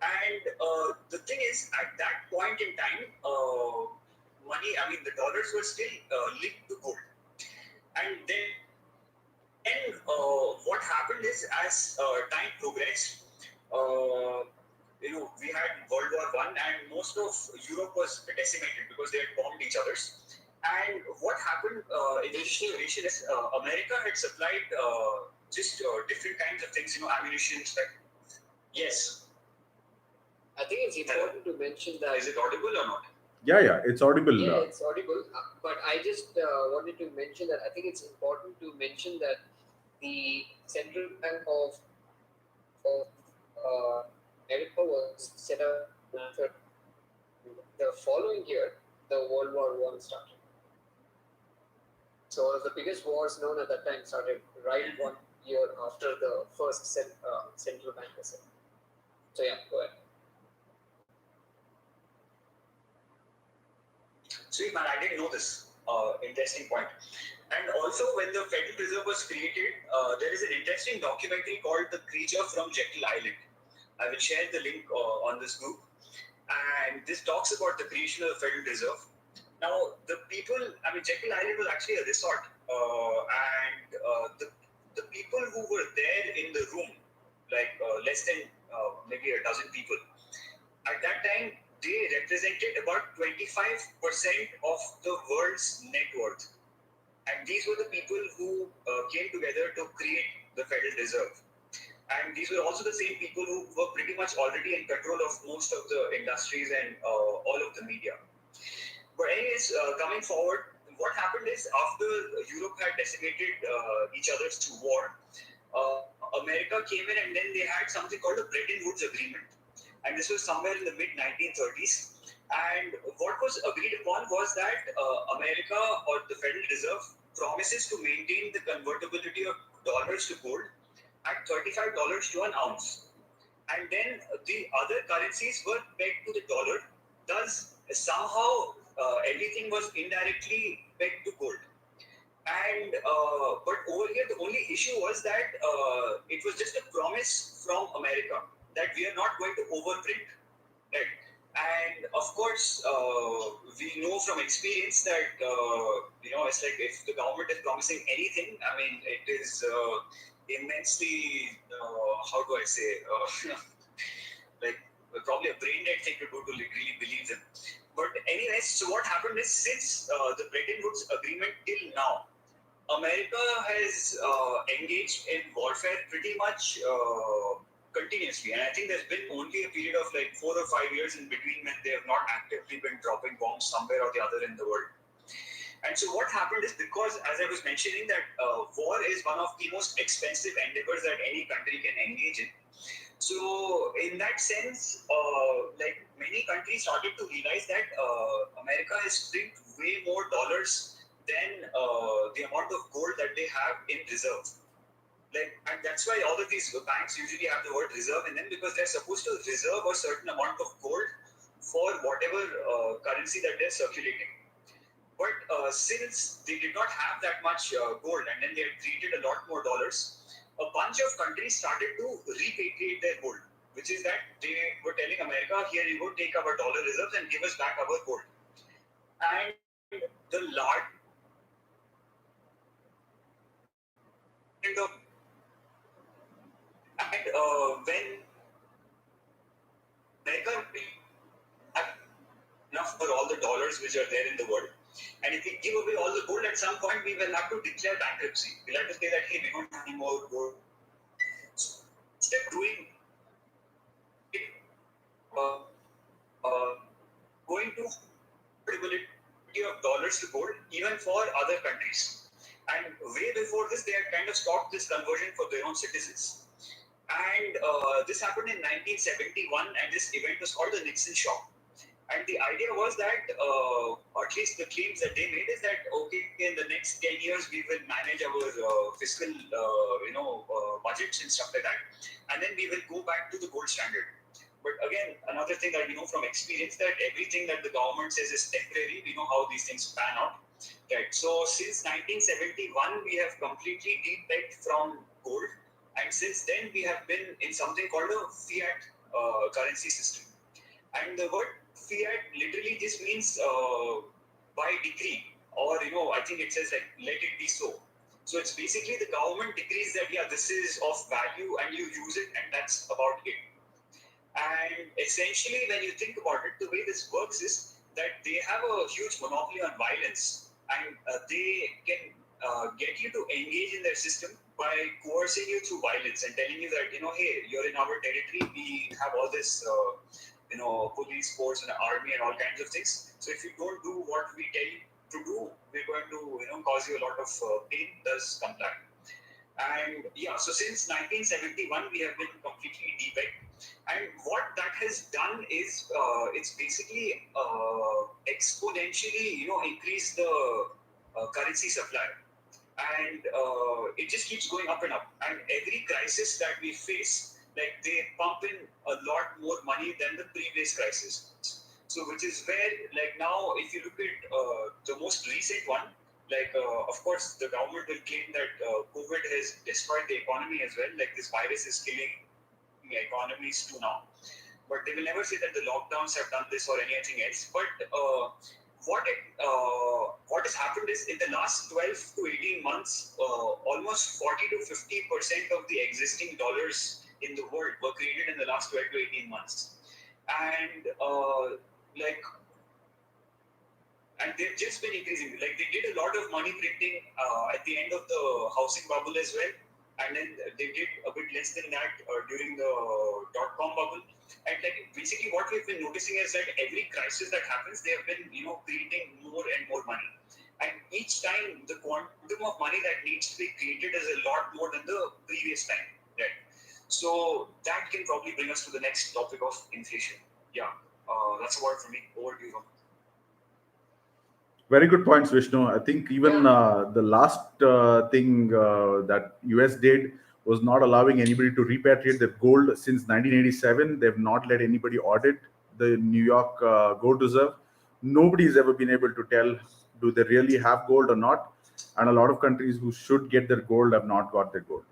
And the thing is, at that point in time, the dollars were still linked to gold. And then what happened is, as time progressed, we had World War I, and most of Europe was decimated because they had bombed each other's. And what happened in this situation is, America had supplied just different kinds of things, ammunition. Yes.
I think it's important to mention that.
Is it audible or not?
Yeah, it's audible.
Yeah, it's audible. But I just wanted to mention that I think it's important to mention that the Central Bank of America was set up after the following year, the World War I started. So one of the biggest wars known at that time started right 1 year after the first central bank was set. So yeah, go ahead.
Sweet man, I didn't know this. Interesting point. And also, when the Federal Reserve was created, there is an interesting documentary called "The Creature from Jekyll Island." I will share the link on this group. And this talks about the creation of the Federal Reserve. Now, the people, Jekyll Island was actually a resort, and the people who were there in the room, like less than maybe a dozen people, at that time, they represented about 25% of the world's net worth. And these were the people who came together to create the Federal Reserve. And these were also the same people who were pretty much already in control of most of the industries and all of the media. But anyways, coming forward, what happened is, after Europe had decimated each other's through war, America came in, and then they had something called the Bretton Woods Agreement. And this was somewhere in the mid-1930s. And what was agreed upon was that America, or the Federal Reserve, promises to maintain the convertibility of dollars to gold at $35 to an ounce. And then the other currencies were pegged to the dollar. Thus, somehow, everything was indirectly pegged to gold. And but over here, the only issue was that it was just a promise from America that we are not going to overprint, right? And of course, we know from experience that it's like if the government is promising anything, I mean, it is immensely how do I say like probably a brain dead thing to do to really believe them. But anyways, so what happened is since the Bretton Woods Agreement till now, America has engaged in warfare pretty much continuously, and I think there's been only a period of like 4 or 5 years in between when they have not actively been dropping bombs somewhere or the other in the world. And so what happened is because, as I was mentioning, that war is one of the most expensive endeavors that any country can engage in. So in that sense, like many countries started to realize that America has print way more dollars than the amount of gold that they have in reserve. Like, and that's why all of these banks usually have the word reserve in them because they're supposed to reserve a certain amount of gold for whatever currency that they're circulating. But since they did not have that much gold and then they had created a lot more dollars, a bunch of countries started to repatriate their gold, which is that they were telling America, here you go, take our dollar reserves and give us back our gold. And the large kind of and when America have enough for all the dollars which are there in the world, and if we give away all the gold at some point, we will have to declare bankruptcy. We'll have to say that hey, we don't have any more gold. So instead of doing it, uh, going to portability of dollars to gold, even for other countries. And way before this, they had kind of stopped this conversion for their own citizens. And this happened in 1971, and this event was called the Nixon Shock. And the idea was that, at least the claims that they made is that, okay, in the next 10 years, we will manage our fiscal, budgets and stuff like that. And then we will go back to the gold standard. But again, another thing that we know from experience that everything that the government says is temporary. We know how these things pan out. Right. So since 1971, we have completely depegged from gold. And since then, we have been in something called a fiat currency system. And the word fiat literally just means by decree, or I think it says like let it be so. So it's basically the government decrees that yeah, this is of value, and you use it, and that's about it. And essentially, when you think about it, the way this works is that they have a huge monopoly on violence, and they can get you to engage in their system by coercing you through violence and telling you that hey, you're in our territory. We have all this police force and army and all kinds of things. So if you don't do what we tell you to do, we're going to cause you a lot of pain. Thus comply. And yeah, so since 1971, we have been completely depegged. And what that has done is it's basically exponentially, increased the currency supply. And it just keeps going up and up. And every crisis that we face, like they pump in a lot more money than the previous crisis. So which is where, like now, if you look at the most recent one, like of course the government will claim that COVID has destroyed the economy as well. Like this virus is killing economies too now. But they will never say that the lockdowns have done this or anything else. But what has happened is in the last 12 to 18 months, almost 40 to 50% of the existing dollars in the world were created in the last 12 to 18 months. And and they've just been increasing. Like they did a lot of money printing at the end of the housing bubble as well, and then they did a bit less than that during the dot-com bubble. And like basically, what we've been noticing is that every crisis that happens, they have been creating more and more money. And each time, the quantum of money that needs to be created is a lot more than the previous time. Right. So that can probably bring us to the next topic of inflation. Yeah, that's about it for me. Over to you, Ram.
Very good points, Vishnu. I think even the last thing that US did was not allowing anybody to repatriate their gold since 1987. They've not let anybody audit the New York Gold Reserve. Nobody's ever been able to tell do they really have gold or not. and a lot of countries who should get their gold have not got their gold.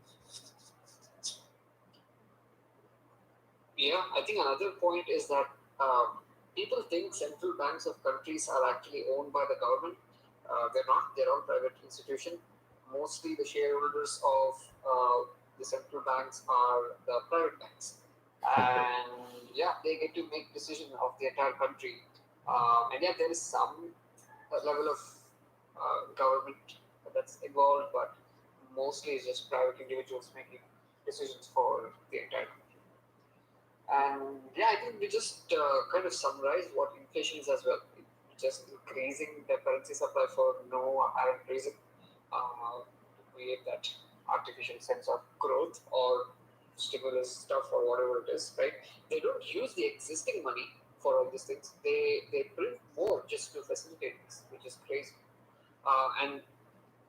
Yeah, I think another point is that people think central banks of countries are actually owned by the government. They're not. They're all private institution. Mostly the shareholders of the central banks are the private banks,
Okay.
and yeah, they get to make decision of the entire country. And yeah, there is some level of government that's involved, but mostly it's just private individuals making decisions for the entire country. And yeah, I think we just kind of summarized what inflation is as well. It's just increasing the currency supply for no apparent reason to create that artificial sense of growth or stimulus stuff or whatever it is, right? They don't use the existing money for all these things. They print more just to facilitate this, which is crazy. And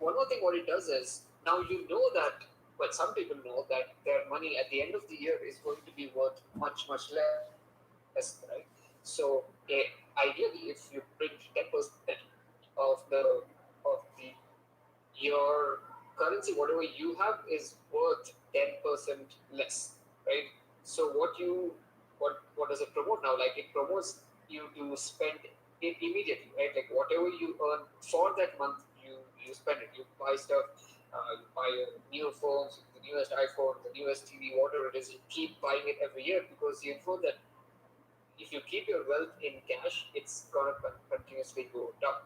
one more thing, what it does is now you know that, well, some people know that their money at the end of the year is going to be worth much, much less, right? So, ideally, if you print 10% of the your currency, whatever you have, is worth 10% less, right? So, what does it promote now? Like it promotes you to spend it immediately, right? Like whatever you earn for that month, you spend it. You buy stuff, you buy your new phones, the newest iPhone, the newest TV, whatever it is. You keep buying it every year because you know that if you keep your wealth in cash, it's gonna continuously go down.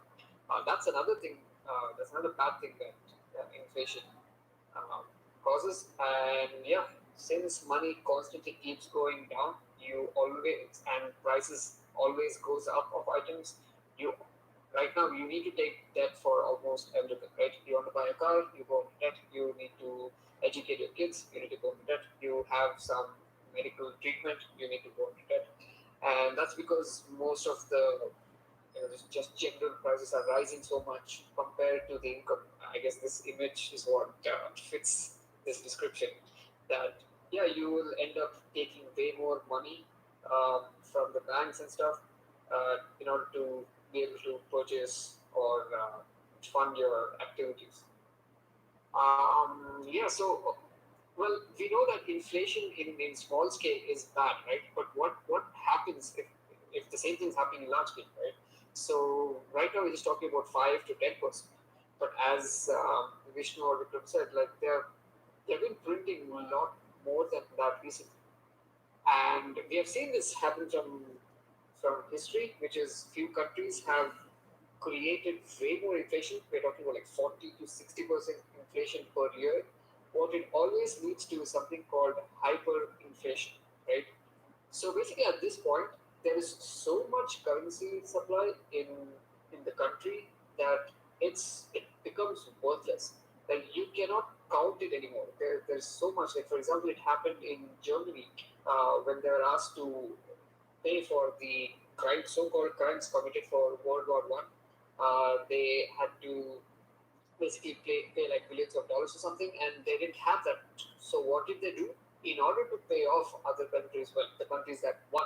That's another thing. That's another bad thing that inflation um, causes. And yeah, since money constantly keeps going down, you always and prices always goes up of items. You right now you need to take debt for almost everything. Right? You want to buy a car, you go into debt. You need to educate your kids, you need to go into debt. You have some medical treatment, you need to go into debt. And that's because most of the just general prices are rising so much compared to the income. I guess this image is what fits this description. That yeah, you will end up taking way more money from the banks and stuff in order to be able to purchase or fund your activities. Yeah, so well, we know that inflation in small scale is bad, right? But what happens if the same thing's happening in large scale, right? So right now we're just talking about 5 to 10%, but as Vishnu or Vikram said, like they've been printing a lot more than that recently, and we have seen this happen from history, which is few countries have created way more inflation. We're talking about like 40 to 60% inflation per year. What it always leads to is something called hyperinflation, right? So basically, at this point, there is so much currency supply in the country that it becomes worthless. Like you cannot count it anymore. There's so much. Like for example, it happened in Germany when they were asked to pay for the so-called crimes committed for World War One. They had to basically pay like billions of dollars or something, and they didn't have that much. So what did they do? In order to pay off other countries, well, the countries that won,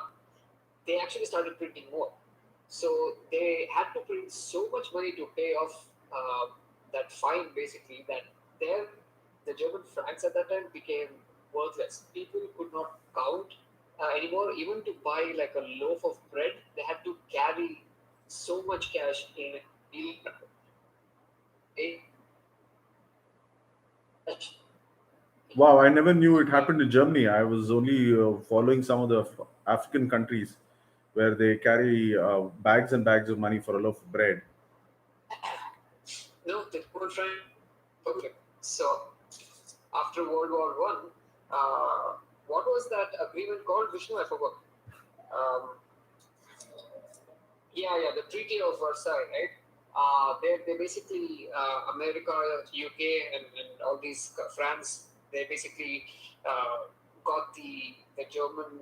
they actually started printing more. So they had to print so much money to pay off that fine, basically, that there the German francs at that time became worthless. People could not count anymore. Even to buy like a loaf of bread, they had to carry so much cash in a
Wow, I never knew it happened in Germany. I was only following some of the African countries where they carry bags and bags of money for a loaf of bread.
no, the German franc. Okay, so after World War One, what was that agreement called? Vishnu, I forgot. Um, yeah, the Treaty of Versailles, right? They basically America, UK, and all these France. They basically got the German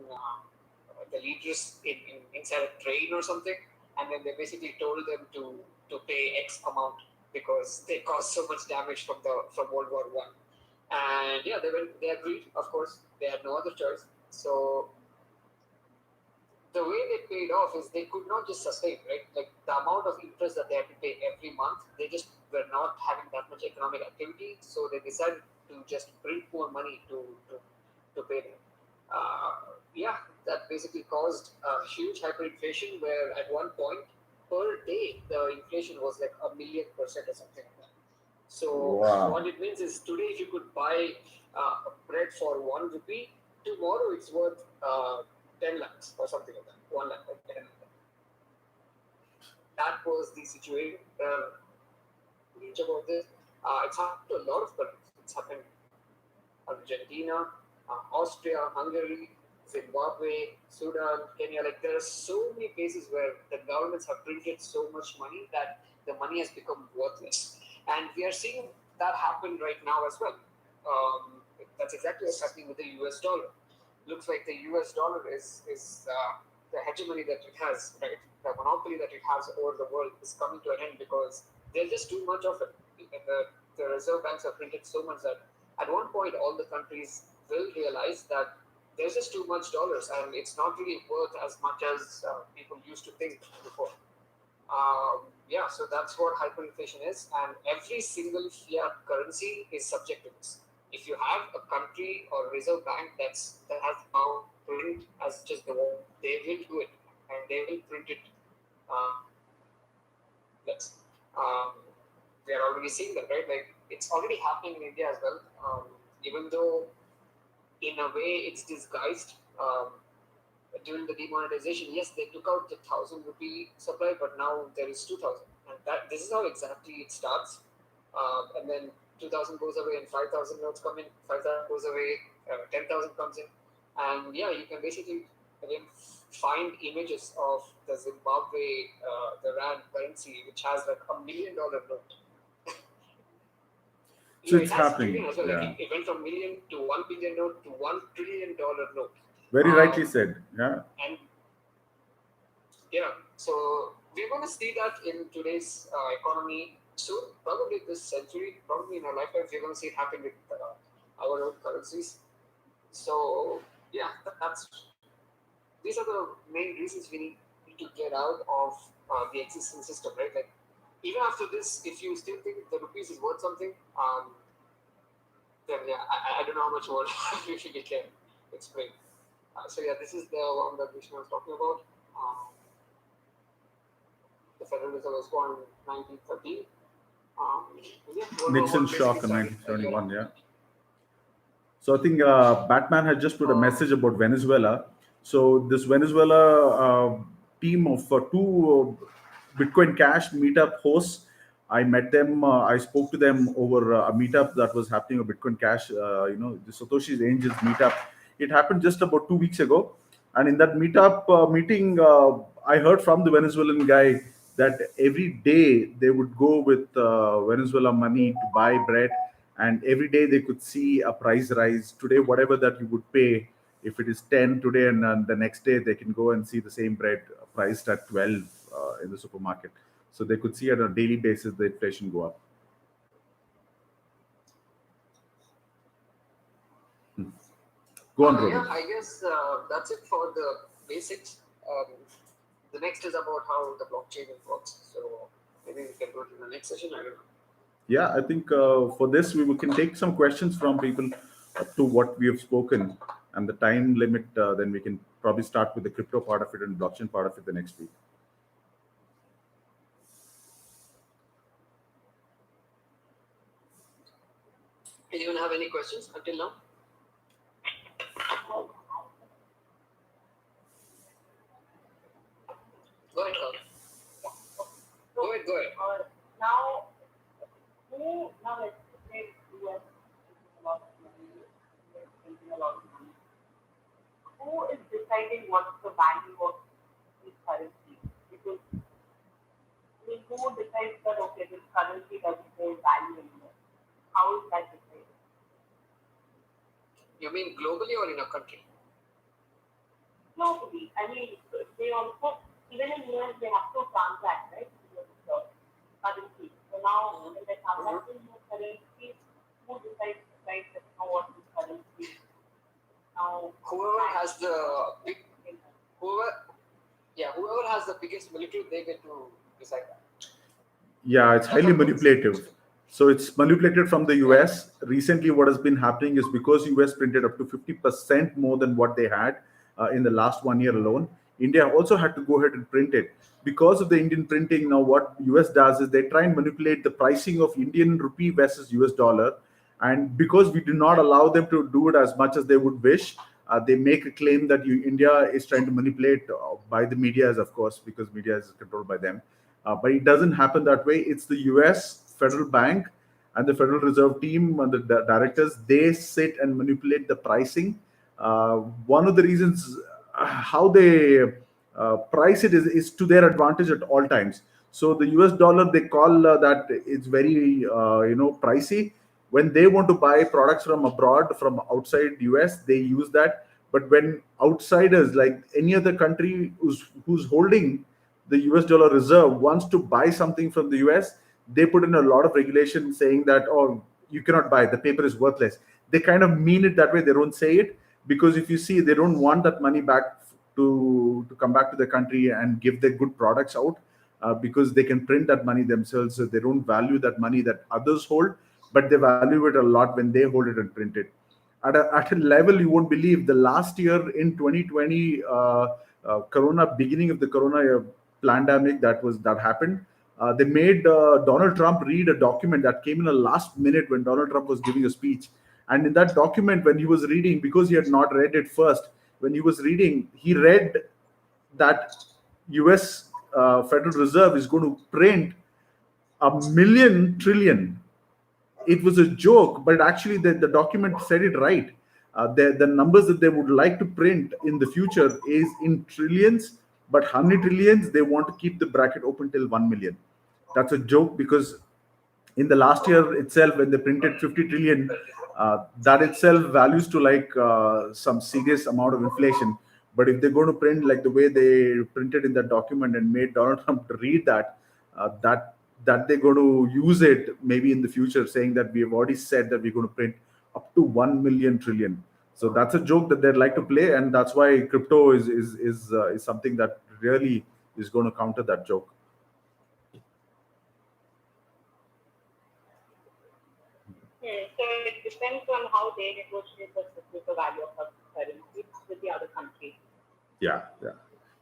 the leaders inside a train or something, and then they basically told them to pay X amount because they caused so much damage from World War One. And yeah, they agreed. Of course, they had no other choice. So the way they paid off is they could not just sustain, right? Like the amount of interest that they had to pay every month, they just were not having that much economic activity, so they decided to just print more money to pay them. Yeah, that basically caused a huge hyperinflation where at one point per day the inflation was like 1,000,000% or something like that. So
Wow.
what it means is today if you could buy bread for 1 rupee, tomorrow it's worth 10 lakhs or something like that. 1 lakh or 10 lakh. That was the situation. About this, it's happened to a lot of countries. It's happened Argentina, Austria, Hungary, Zimbabwe, Sudan, Kenya. Like there are so many places where the governments have printed so much money that the money has become worthless, and we are seeing that happen right now as well. That's exactly what's happening with the U.S. dollar. Looks like the U.S. dollar is the hegemony that it has, right? The monopoly that it has over the world is coming to an end because there's just too much of it. The reserve banks have printed so much that at one point all the countries will realize that there's just too much dollars and it's not really worth as much as people used to think before. Yeah, so that's what hyperinflation is, and every single fiat currency is subject to this. If you have a country or reserve bank that has now print as just the one, they will do it and they will print it. Uh, yes, um, we are already seeing that, right? Like it's already happening in India as well. Even though in a way it's disguised. During the demonetization, yes, they took out the 1,000 rupee supply, but now there is 2,000, and that this is how exactly it starts. And then 2,000 goes away, and 5,000 notes come in. 5,000 goes away, 10,000 comes in, and yeah, you can basically again find images of the Zimbabwe, the rand currency, which has like $1 million note.
So
It
it's
has
happening.
trillion as well.
Yeah.
Like it went from million to 1 billion note to $1 trillion note.
Very rightly said. Yeah.
And yeah, so we're going to see that in today's economy soon, probably this century, probably in our lifetimes, we're going to see it happen with our own currencies. So yeah, that's these are the main reasons we need to get out of the existing system, right? Like even after this, if you still think the rupees is worth something, then yeah, I don't know how much more we can explain. So yeah, this is the one that Vishnu was talking about. The Federal Reserve was born in 1913. Yeah,
Nixon
what
shock
basically
in
started.
1971. Yeah. So I think Batman had just put a message about Venezuela. So this Venezuela team of two Bitcoin Cash meetup hosts, I met them. I spoke to them over a meetup that was happening, a Bitcoin Cash. The Satoshi's Angels meetup. It happened just about 2 weeks ago, and in that meetup meeting, I heard from the Venezuelan guy that every day they would go with Venezuela money to buy bread, and every day they could see a price rise. Today, whatever that you would pay, if it is 10 today, and the next day they can go and see the same bread priced at 12 in the supermarket. So they could see on a daily basis the inflation go up. Go on,
Yeah,
Rohit.
I guess that's it for the basics. The next is about how the blockchain works. So maybe we can go to the next session. I don't know.
Yeah, I think for this we can take some questions from people up to what we have spoken, and the time limit. Then we can probably start with the crypto part of it and blockchain part of it the next week.
Anyone have any questions until now? Go ahead, Carl. Go ahead.
Now, let's say US is a lot of money, US is spending a lot of money. Who is deciding what's the value of these currencies? Because who decides that okay, this currency doesn't hold value anymore? How is that decided?
You mean globally or in a country?
Globally, I mean, they also even in US they have to transact, right? With the currency. So now when they transact in the currency, who decides the price of what this currency is? Now
Whoever has the whoever has the biggest military, they get to decide that.
Yeah, it's
That's
highly
what makes
manipulative. So it's manipulated from the US. Recently, what has been happening is because US printed up to 50% more than what they had in the last 1 year alone, India also had to go ahead and print it. Because of the Indian printing, now what US does is they try and manipulate the pricing of Indian rupee versus US dollar. And because we do not allow them to do it as much as they would wish, they make a claim that India is trying to manipulate by the media, of course, because media is controlled by them. But it doesn't happen that way. It's the US Federal Bank and the Federal Reserve team and the directors, they sit and manipulate the pricing. One of the reasons how they price it is to their advantage at all times. So the US dollar, they call that it's very pricey. When they want to buy products from abroad, from outside US, they use that. But when outsiders, like any other country who's holding the US dollar reserve, wants to buy something from the US, they put in a lot of regulation saying that, oh, you cannot buy, the paper is worthless. They kind of mean it that way. They don't say it because if you see, they don't want that money back to come back to the country and give their good products out, because they can print that money themselves. So they don't value that money that others hold, but they value it a lot when they hold it and print it at a level you won't believe. The last year in 2020, corona, beginning of the corona pandemic, that happened. They made Donald Trump read a document that came in the last minute when Donald Trump was giving a speech. And in that document, when he was reading, because he had not read it first, when he was reading, he read that US Federal Reserve is going to print a million trillion. It was a joke, but actually the document said it right. The numbers that they would like to print in the future is in trillions, but how many trillions they want to keep the bracket open till 1 million. That's a joke because in the last year itself, when they printed 50 trillion, that itself values to like some serious amount of inflation. But if they're going to print like the way they printed in that document and made Donald Trump to read that, that they're going to use it maybe in the future, saying that we have already said that we're going to print up to 1 million trillion. So that's a joke that they'd like to play, and that's why crypto is something that really is going to counter that joke.
So it depends on how they negotiate the value of a currency with the other country.
Yeah.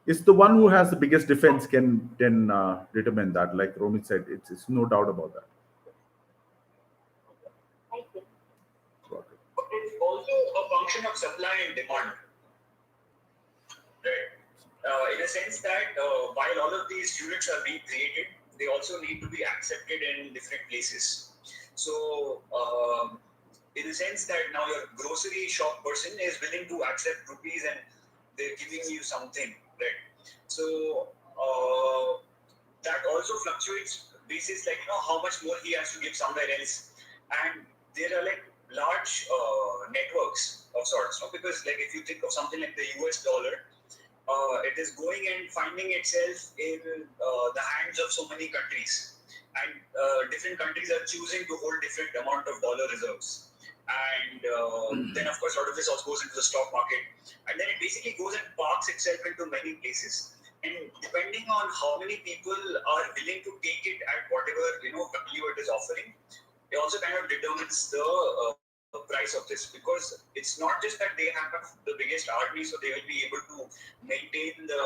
It's the one who has the biggest defense can then determine that. Like Romit said, it's no doubt about that.
Thank you.
It's also a function of supply and demand, right? In a sense that while all of these units are being created, they also need to be accepted in different places. So, in the sense that now your grocery shop person is willing to accept rupees and they're giving you something, right? So, that also fluctuates basis like how much more he has to give somewhere else, and there are like large networks of sorts, no? Because like if you think of something like the US dollar, it is going and finding itself in the hands of so many countries, and different countries are choosing to hold different amount of dollar reserves, and then of course a lot of this also goes into the stock market, and then it basically goes and parks itself into many places, and depending on how many people are willing to take it at whatever value it is offering, it also kind of determines the price of this, because it's not just that they have the biggest army, so they will be able to maintain the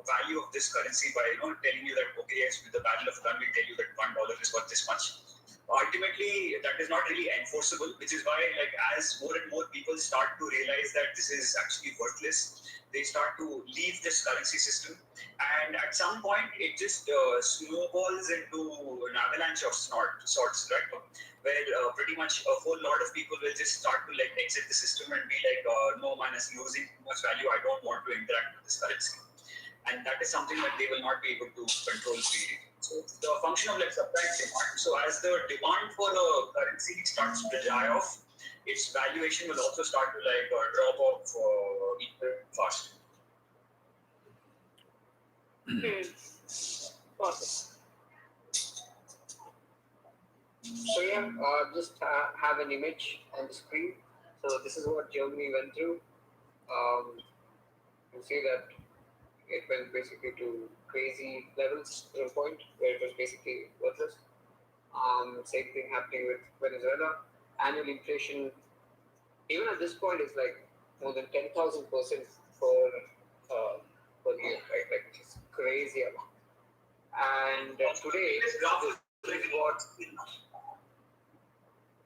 value of this currency by telling you that okay, yes, with the battle of gun will tell you that $1 is worth this much. Ultimately, that is not really enforceable, which is why like as more and more people start to realize that this is actually worthless, they start to leave this currency system, and at some point it just snowballs into an avalanche of sorts, right? Where pretty much a whole lot of people will just start to like exit the system and be like, no man, is losing too much value, I don't want to interact with this currency, and that is something that they will not be able to control freely. So it's the function of like supply and demand. So as the demand for a currency starts to die off, its valuation will also start to like drop off equal fast.
Got it.
So yeah, just have an image on the screen. So this is what Germany went through. You see that it went basically to crazy levels to a point where it was basically worthless. Same thing happening with Venezuela. Annual inflation, even at this point, is like more than 10,000% per year, right? Like, which is crazy amount. And today, this is what.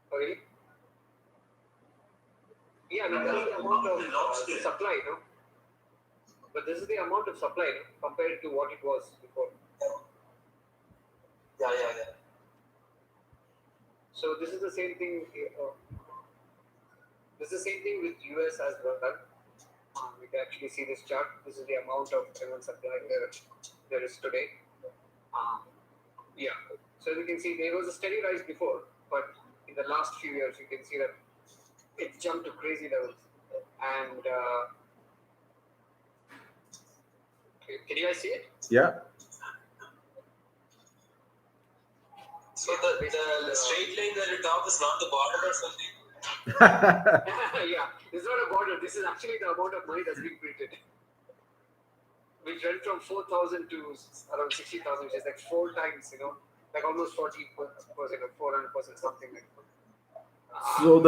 Sorry? Yeah, I mean, that's the amount of supply, no? But this is the amount of supply, no? Compared to what it was before.
Yeah.
So this is the same thing. This is the same thing with US as well. We can actually see this chart. This is the amount of annual supply there is today. Yeah. So you can see there was a steady rise before, but in the last few years, you can see that it jumped to crazy levels. And can you guys see it?
Yeah.
So the straight line at the top is not the border or something?
Yeah, it's not a border. This is actually the amount of money that's being printed. Which went from 4,000 to around 60,000, which is like 4 times, like almost 40% or 400%, something like that.
So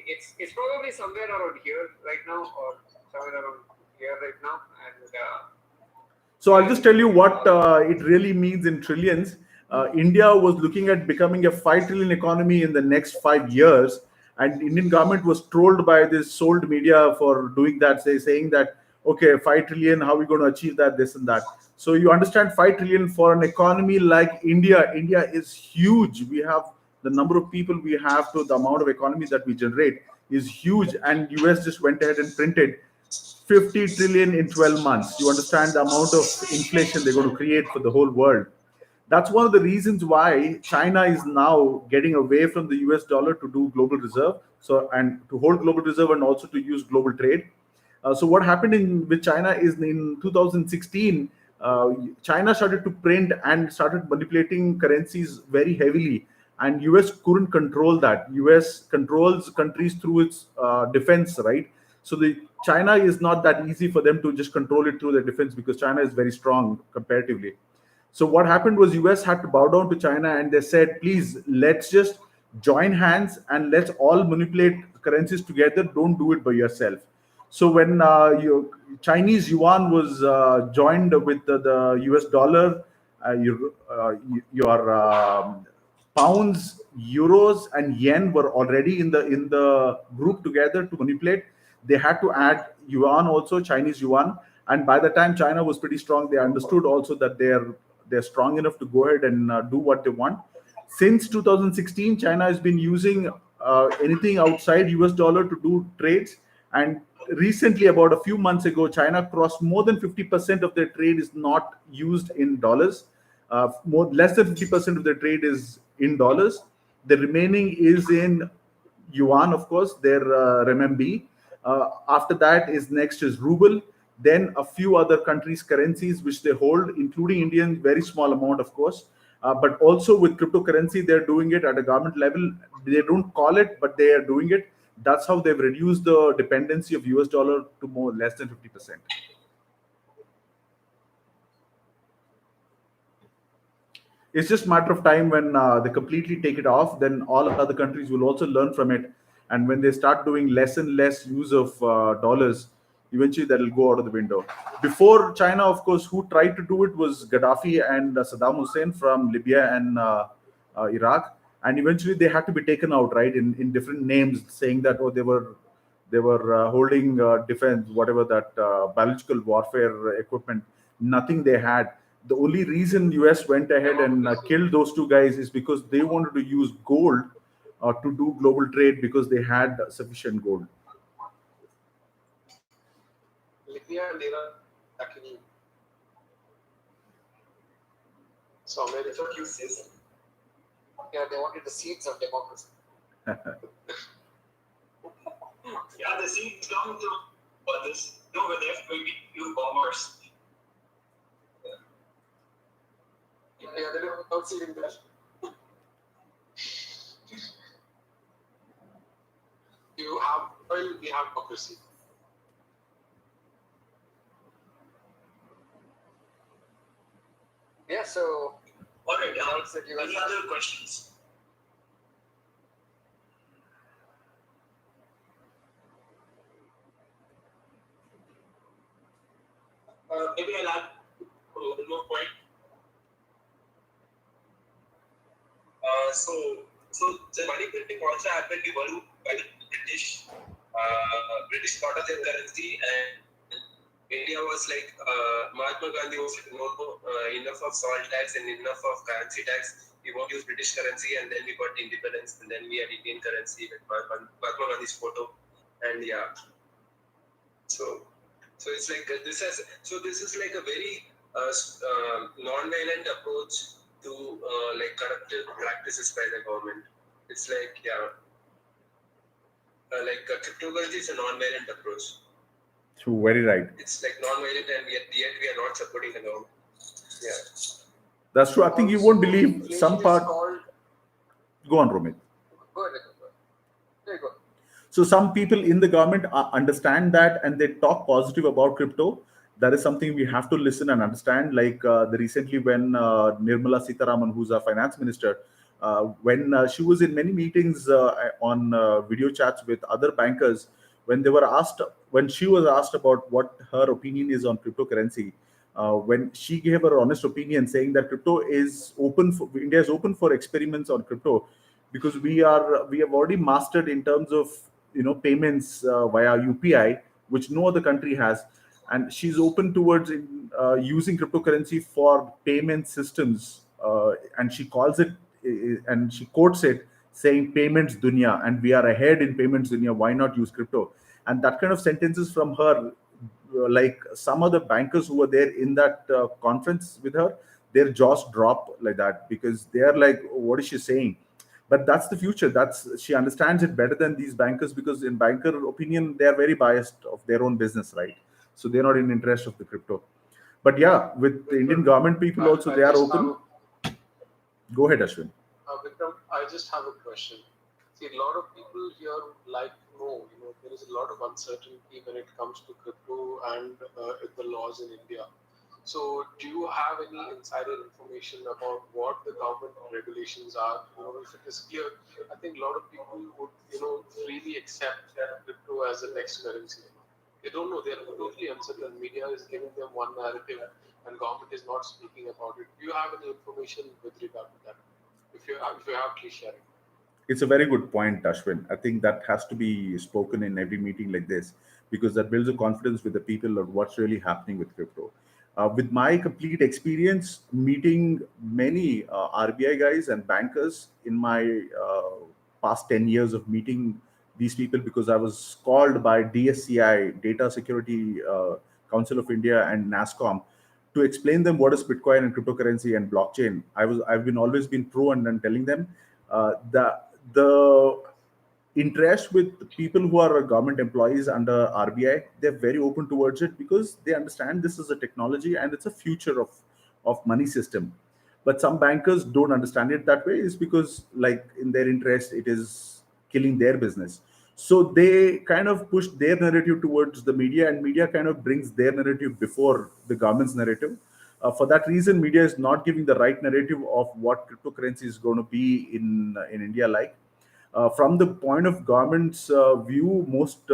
it's probably somewhere around here right now, or somewhere around here right now, and
So I'll just tell you what it really means in trillions. India was looking at becoming a 5 trillion economy in the next 5 years, and Indian government was trolled by this sold media for doing that, saying that okay, 5 trillion, how are we going to achieve that, this and that. So you understand, 5 trillion for an economy like India. India is huge. We have the number of people we have to the amount of economy that we generate is huge, and US just went ahead and printed 50 trillion in 12 months. You understand the amount of inflation they're going to create for the whole world. That's one of the reasons why China is now getting away from the US dollar to do global reserve. So, and to hold global reserve and also to use global trade. So what happened with China is in 2016, China started to print and started manipulating currencies very heavily, and US couldn't control that. US controls countries through its defense, right? So the China is not that easy for them to just control it through their defense, because China is very strong comparatively. So what happened was US had to bow down to China, and they said, please, let's just join hands and let's all manipulate currencies together. Don't do it by yourself. So when your Chinese yuan was joined with the US dollar, your pounds, euros, and yen were already in the group together to manipulate. They had to add yuan also, Chinese yuan, and by the time China was pretty strong, they understood also that they're strong enough to go ahead and do what they want. Since 2016, China has been using anything outside US dollar to do trades, and recently, about a few months ago, China crossed more than 50% of their trade is not used in dollars. Less than 50% of their trade is in dollars. The remaining is in yuan, of course, their renminbi. After that is next is ruble. Then a few other countries' currencies which they hold, including Indian, very small amount, of course. But also with cryptocurrency, they're doing it at a government level. They don't call it, but they are doing it. That's how they've reduced the dependency of US dollar to more less than 50%. It's just a matter of time when they completely take it off. Then all other countries will also learn from it, and when they start doing less and less use of dollars, eventually that will go out of the window. Before China, of course, who tried to do it was Gaddafi and Saddam Hussein from Libya and Iraq, and eventually they had to be taken out, right, in different names, saying that they were holding defense, whatever that biological warfare equipment. Nothing they had. The only reason US went ahead and killed those two guys is because they wanted to use gold to do global trade, because they had sufficient gold.
Libya and Iran actually. So America uses. Yeah, they wanted the seeds of democracy.
Yeah, the seeds come to this. No, when they have 22 bombers.
Yeah, they don't without seeding that. You have oil, we have democracy. Yeah, so
All right.
doubts that you guys
Any
have?
other questions? Maybe I'll add one more point. So, the money printing also happened by the British. British thought of their currency, and India was like Mahatma Gandhi was like, no, enough of salt tax and enough of currency tax. We won't use British currency, and then we got independence, and then we had Indian currency with Mahatma Gandhi's photo, and yeah. So, it's like this is like a very non-violent approach to like corruptive practices by the government. It's like cryptocurrency is a non-violent approach.
So very right.
It's like non-violent, and yet we are not supporting the government. Yeah.
That's true. I think you won't believe some part.
Called...
Go on, Romit.
Go ahead. There you go.
So some people in the government understand that, and they talk positive about crypto. That is something we have to listen and understand. Like the recently when Nirmala Sitaraman, who's our finance minister, when she was in many meetings on video chats with other bankers, when they were asked, when she was asked about what her opinion is on cryptocurrency, when she gave her honest opinion, saying that crypto is open for India is open for experiments on crypto, because we have already mastered in terms of payments via UPI, which no other country has, and she's open towards using cryptocurrency for payment systems, and she calls it and she quotes it saying payments dunya, and we are ahead in payments dunya. Why not use crypto? And that kind of sentences from her, like some other bankers who were there in that conference with her, their jaws drop like that, because they are like, what is she saying? But that's the future. That's She understands it better than these bankers, because in banker opinion they are very biased of their own business, right? So they're not in interest of the crypto. But yeah, with the Indian government people also, they are open. Go ahead, Ashwin.
Vikram, I just have a question. See, a lot of people here would like to know, there is a lot of uncertainty when it comes to crypto and the laws in India. So, do you have any insider information about what the government regulations are? If it is clear, I think a lot of people would, freely accept crypto as the next currency. They don't know; they are totally uncertain. Media is giving them one narrative, and government is not speaking about it. Do you have any information with regard to that? If you have, please share it.
It's a very good point, Ashwin. I think that has to be spoken in every meeting like this, because that builds a confidence with the people of what's really happening with crypto. With my complete experience meeting many RBI guys and bankers in my past 10 years of meeting these people, because I was called by DSCI, Data Security Council of India, and NASCOM to explain them what is Bitcoin and cryptocurrency and blockchain. I've been always been pro and telling them the interest with people who are government employees under RBI, they're very open towards it, because they understand this is a technology and it's a future of money system. But some bankers don't understand it that way, is because like in their interest it is killing their business. So they kind of push their narrative towards the media, and media kind of brings their narrative before the government's narrative. For that reason, media is not giving the right narrative of what cryptocurrency is going to be in India. Like from the point of government's view, most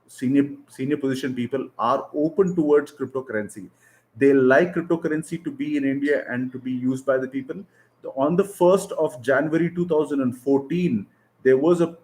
senior position people are open towards cryptocurrency. They like cryptocurrency to be in India and to be used by the people. On the 1st of January 2014, there was a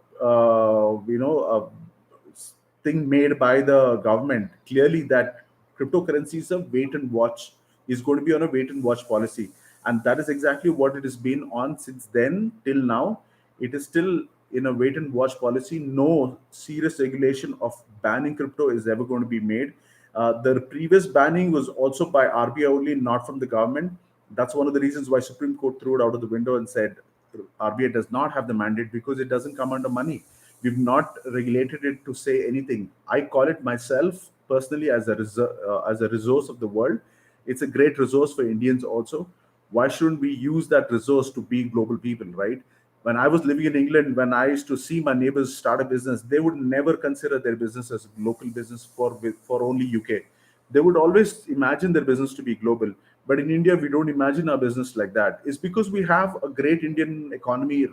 thing made by the government clearly that cryptocurrency is a wait and watch, is going to be on a wait and watch policy, and that is exactly what it has been on since then till now. It is still in a wait and watch policy. No serious regulation of banning crypto is ever going to be made. The previous banning was also by RBI only, not from the government. That's one of the reasons why Supreme Court threw it out of the window and said RBI does not have the mandate, because it doesn't come under money. We've not regulated it to say anything. I call it myself personally as as a resource of the world. It's a great resource for Indians also. Why shouldn't we use that resource to be global people, right? When I was living in England, when I used to see my neighbors start a business, they would never consider their business as a local business for only UK. they would always imagine their business to be global. But in India, we don't imagine our business like that. It's because we have a great Indian economy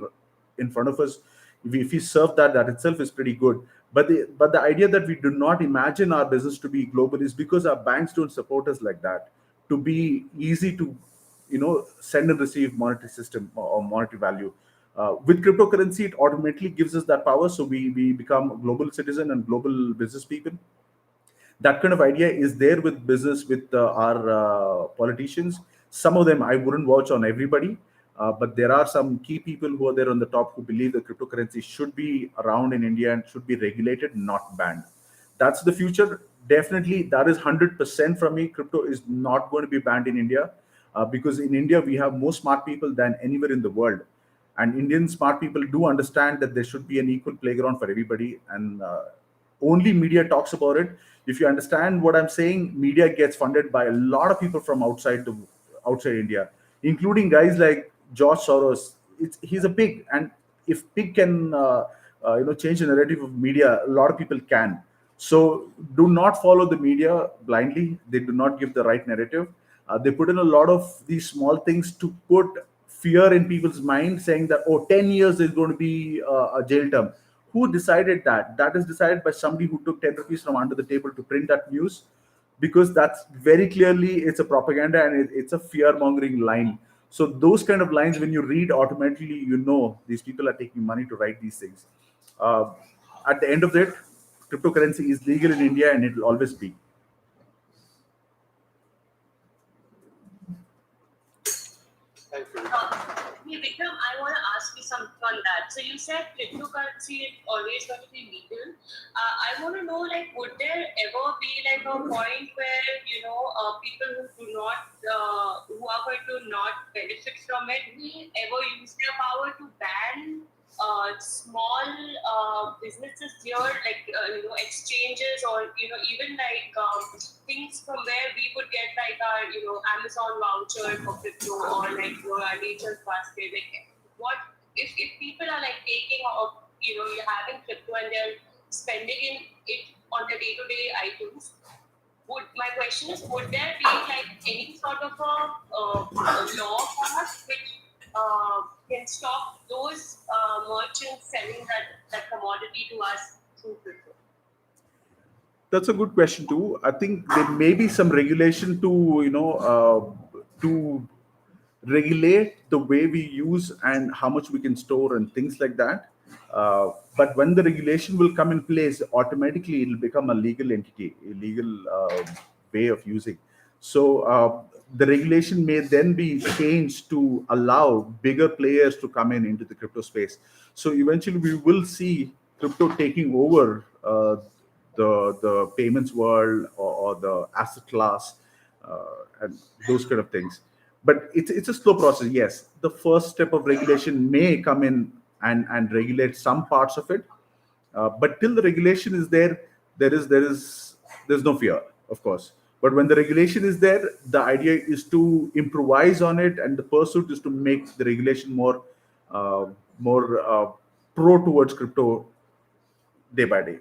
in front of us. If we serve that, that itself is pretty good. But the idea that we do not imagine our business to be global is because our banks don't support us like that. To be easy to, send and receive monetary system or monetary value. With cryptocurrency, it automatically gives us that power. So we become a global citizen and global business people. That kind of idea is there with business, with our politicians. Some of them I wouldn't watch on everybody, but there are some key people who are there on the top who believe that cryptocurrency should be around in India and should be regulated, not banned. That's the future. Definitely, that is 100% from me. Crypto is not going to be banned in India, because in India we have more smart people than anywhere in the world, and Indian smart people do understand that there should be an equal playground for everybody. And only media talks about it. If you understand what I'm saying, media gets funded by a lot of people from outside India, including guys like George Soros. He's a pig, and if pig can change the narrative of media, a lot of people can. So do not follow the media blindly. They do not give the right narrative. They put in a lot of these small things to put fear in people's mind, saying that, oh, 10 years is going to be a jail term. Who decided that? That is decided by somebody who took 10 rupees from under the table to print that news, because that's very clearly it's a propaganda, and it's a fear mongering line. So those kind of lines, when you read, automatically these people are taking money to write these things. uh, at the end of it, cryptocurrency is legal in India, and it will always be.
Thank you.
Hey, Vikram, I want to ask you something on that. So you said cryptocurrency is always going to be legal. I want to know, like, would there ever be like a point where people who do not, who are going to not benefit from it, ever use their power to ban small businesses here, like exchanges, or even like things from where we would get like our Amazon voucher for crypto, or like our nature's basket. Like, what if people are like taking, or you're having crypto and they're spending it on their day-to-day items? My question is, would there be like any sort of a law for us which can stop those merchants selling that commodity to us through crypto?
That's a good question too. I think there may be some regulation to regulate the way we use and how much we can store and things like that. But when the regulation will come in place, automatically it'll become a legal entity, a legal way of using. So the regulation may then be changed to allow bigger players to come into the crypto space. So eventually we will see crypto taking over the payments world, or the asset class, and those kind of things. But it's a slow process. Yes, the first step of regulation may come in and regulate some parts of it, but till the regulation is there, there's no fear, of course. But when the regulation is there, the idea is to improvise on it, and the pursuit is to make the regulation more pro towards crypto day by day.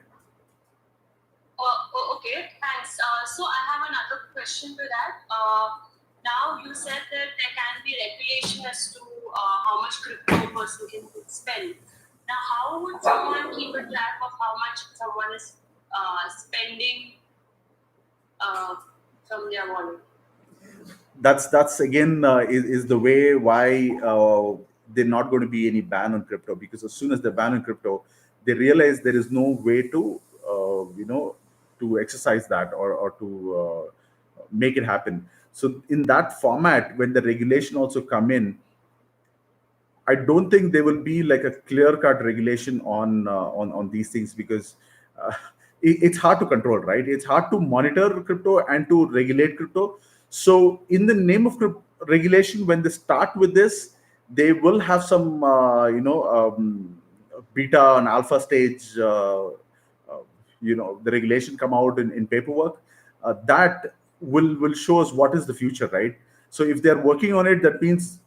Okay, thanks. So I have another question to that. Now you said that there can be regulation as to how much crypto a person can spend. Now, how would someone keep a track of how much someone is spending from their wallet?
That's again is the way why they're not going to be any ban on crypto, because as soon as they ban on crypto, they realize there is no way to to exercise that, or to make it happen. So in that format, when the regulation also come in, I don't think there will be like a clear cut regulation on these things, because uh, it's hard to control, right? It's hard to monitor crypto and to regulate crypto. So in the name of regulation, when they start with this, they will have some beta and alpha stage. The regulation come out in paperwork that will show us what is the future, right? So if they're working on it, that means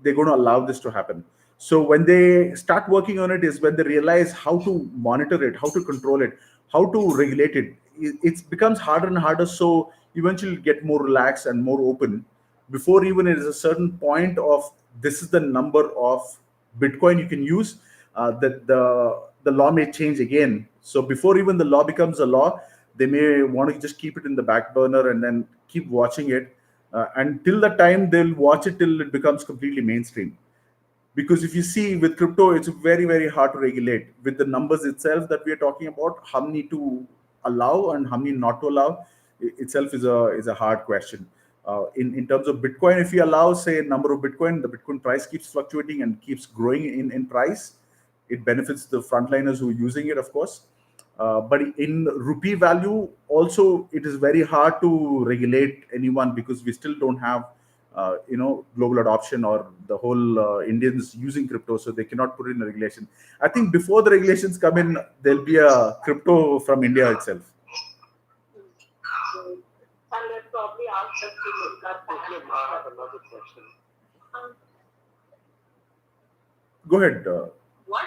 they're going to allow this to happen. So when they start working on it is when they realize how to monitor it, how to control it, how to regulate it. It becomes harder and harder. So eventually get more relaxed and more open. Before even it is a certain point of this is the number of Bitcoin you can use, that the law may change again. So before even the law becomes a law, they may want to just keep it in the back burner and then keep watching it, until the time they'll watch it till it becomes completely mainstream. Because if you see with crypto, it's very very hard to regulate with the numbers itself that we are talking about. How many to allow and how many not to allow itself is a hard question. In terms of Bitcoin, if you allow say a number of Bitcoin, the Bitcoin price keeps fluctuating and keeps growing in price. It benefits the frontliners who are using it, of course. But in rupee value also, it is very hard to regulate anyone because we still don't have global adoption or the whole Indians using crypto, so they cannot put in a regulation. I think before the regulations come in, there'll be a crypto from India itself.
And let's probably ask them to look at
Vikram, I have another question.
Go ahead.
What?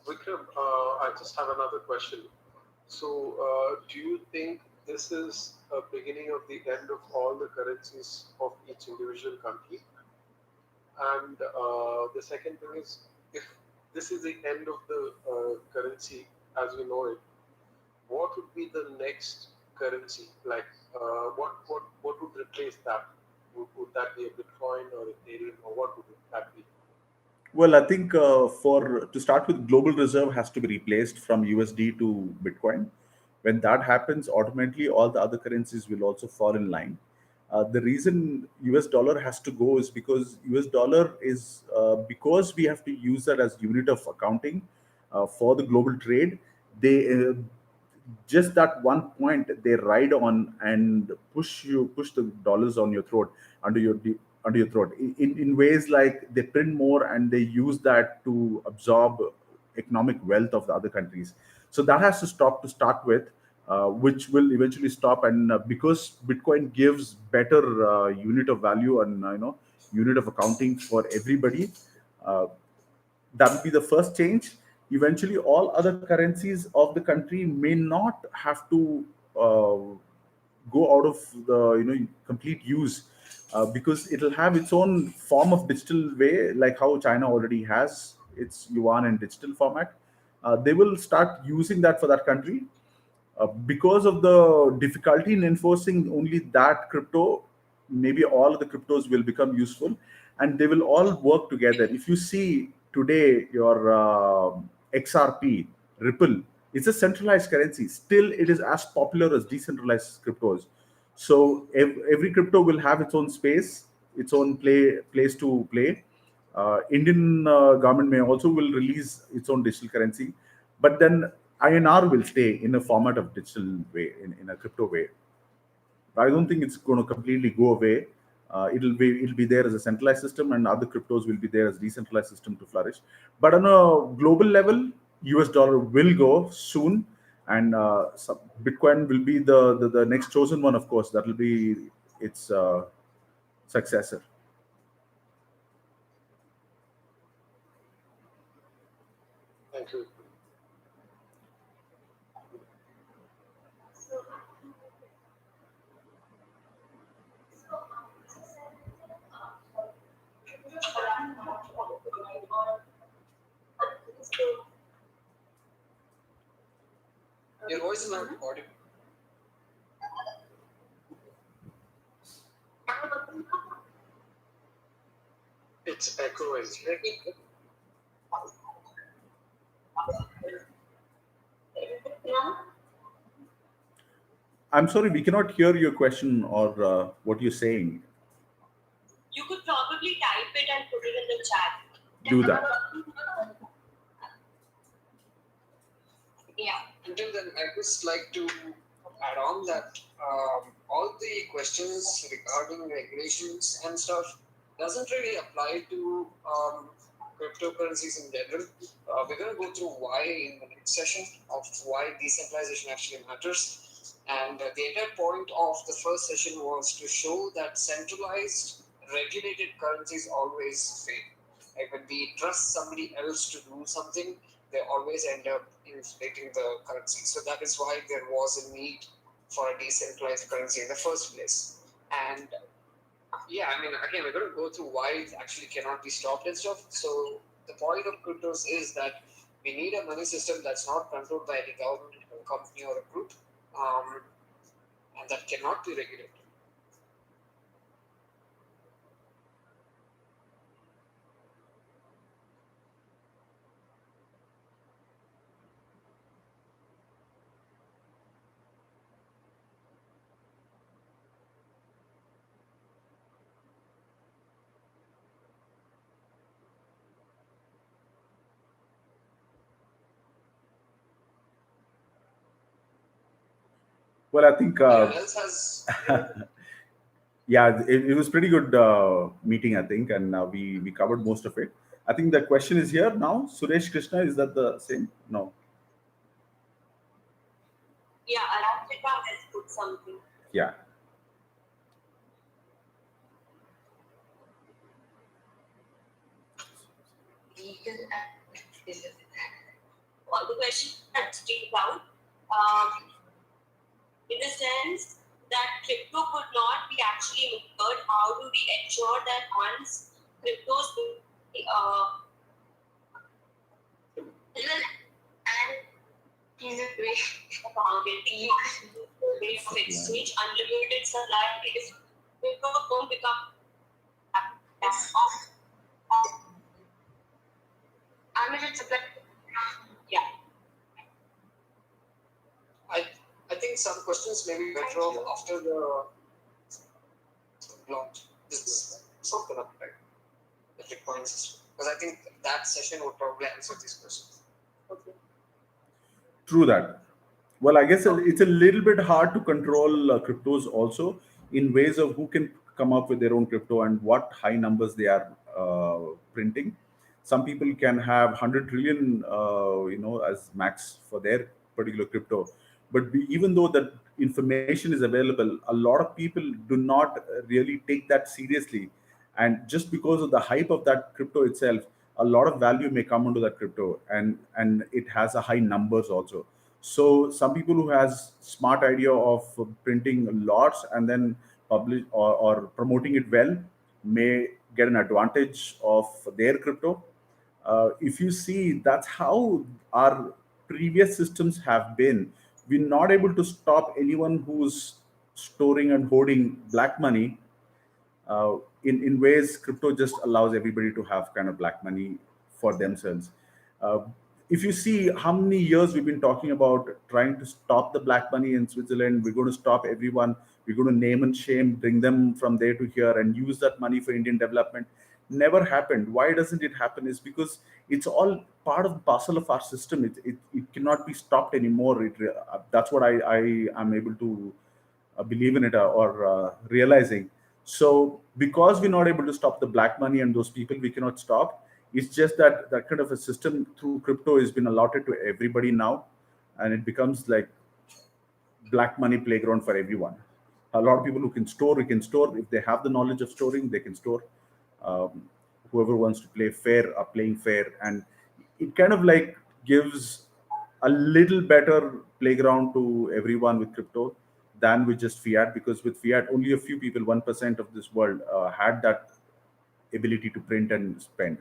Vikram, I just have another question. So, do you think this is a beginning of the end of all the currencies of each individual country? And the second thing is, if this is the end of the currency as we know it, what would be the next currency? Like, what would replace that? Would that be a Bitcoin or Ethereum, or what would that be?
Well, I think for to start with, global reserve has to be replaced from USD to Bitcoin. When that happens, automatically all the other currencies will also fall in line. The reason US dollar has to go is because US dollar is because we have to use that as unit of accounting for the global trade. They just that one point they ride on and push the dollars on your throat, under your under your throat, in ways like they print more and they use that to absorb economic wealth of the other countries. So that has to stop to start with, which will eventually stop. And because Bitcoin gives better unit of value and unit of accounting for everybody, uh, that will be the first change. Eventually all other currencies of the country may not have to go out of the complete use, because it'll have its own form of digital way, like how China already has its yuan in digital format. They will start using that for that country. Because of the difficulty in enforcing only that crypto, maybe all of the cryptos will become useful and they will all work together. If you see today, your XRP, Ripple, it's a centralized currency. Still, it is as popular as decentralized cryptos. So every crypto will have its own space, its own place to play. Indian government may also will release its own digital currency, but then INR will stay in a format of digital way, in a crypto way. I don't think it's going to completely go away. It'll be there as a centralized system, and other cryptos will be there as decentralized system to flourish. But on a global level, US dollar will go soon, and Bitcoin will be the next chosen one. Of course, that will be its successor.
Thank you.
Your voice is not audible.
It's echoing.
I'm sorry, we cannot hear your question or what you're saying.
You could probably type it and put it in the chat.
Do that.
Yeah.
Until then, I just like to add on that all the questions regarding regulations and stuff doesn't really apply to cryptocurrencies in general. We're going to go through why in the next session of why decentralization actually matters. And the entire point of the first session was to show that centralized regulated currencies always fail. Like when we trust somebody else to do something, they always end up inflating the currency. So that is why there was a need for a decentralized currency in the first place. And yeah, I mean, again, we're going to go through why it actually cannot be stopped and stuff. So the point of cryptos is that we need a money system that's not controlled by any government, a company, or a group, um, and that cannot be regulated.
Well, I think
Anyone else has?
yeah, it was pretty good meeting, I think, and we covered most of it. I think the question is here now. Suresh Krishna, is that the same? No.
Yeah, Arantika has put something.
Yeah.
Legal and all the questions that stick out, um, in the sense that crypto could not be actually measured. How do we ensure that once cryptos legal and feasible accountability, way of exchange, unlimited supply, if crypto don't become of unlimited supply, yeah.
I, I think some questions may be better off after the launch. This is something up, right? The Bitcoin system. Because I think that session would probably answer these questions.
Okay.
True that. Well, I guess it's a little bit hard to control cryptos also in ways of who can come up with their own crypto and what high numbers they are printing. Some people can have 100 trillion, as max for their particular crypto. But even though that information is available, a lot of people do not really take that seriously. And just because of the hype of that crypto itself, a lot of value may come into that crypto, and it has a high numbers also. So some people who has smart idea of printing lots and then publish or promoting it well may get an advantage of their crypto. If you see, that's how our previous systems have been. We're not able to stop anyone who's storing and hoarding black money. In ways, crypto just allows everybody to have kind of black money for themselves. Uh, if you see how many years we've been talking about trying to stop the black money in Switzerland, we're going to stop everyone. We're going to name and shame, bring them from there to here, and use that money for Indian development. Never happened. Why doesn't it happen? Is because it's all part of the parcel of our system. It cannot be stopped anymore. That's what I am able to believe in it, or realizing. So because we're not able to stop the black money and those people we cannot stop, it's just that that kind of a system through crypto has been allotted to everybody now, and it becomes like black money playground for everyone. A lot of people who can store, we can store. If they have the knowledge of storing, they can store. Um, Whoever wants to play fair are playing fair, and it kind of like gives a little better playground to everyone with crypto than with just fiat, because with fiat only a few people, 1% of this world, had that ability to print and spend.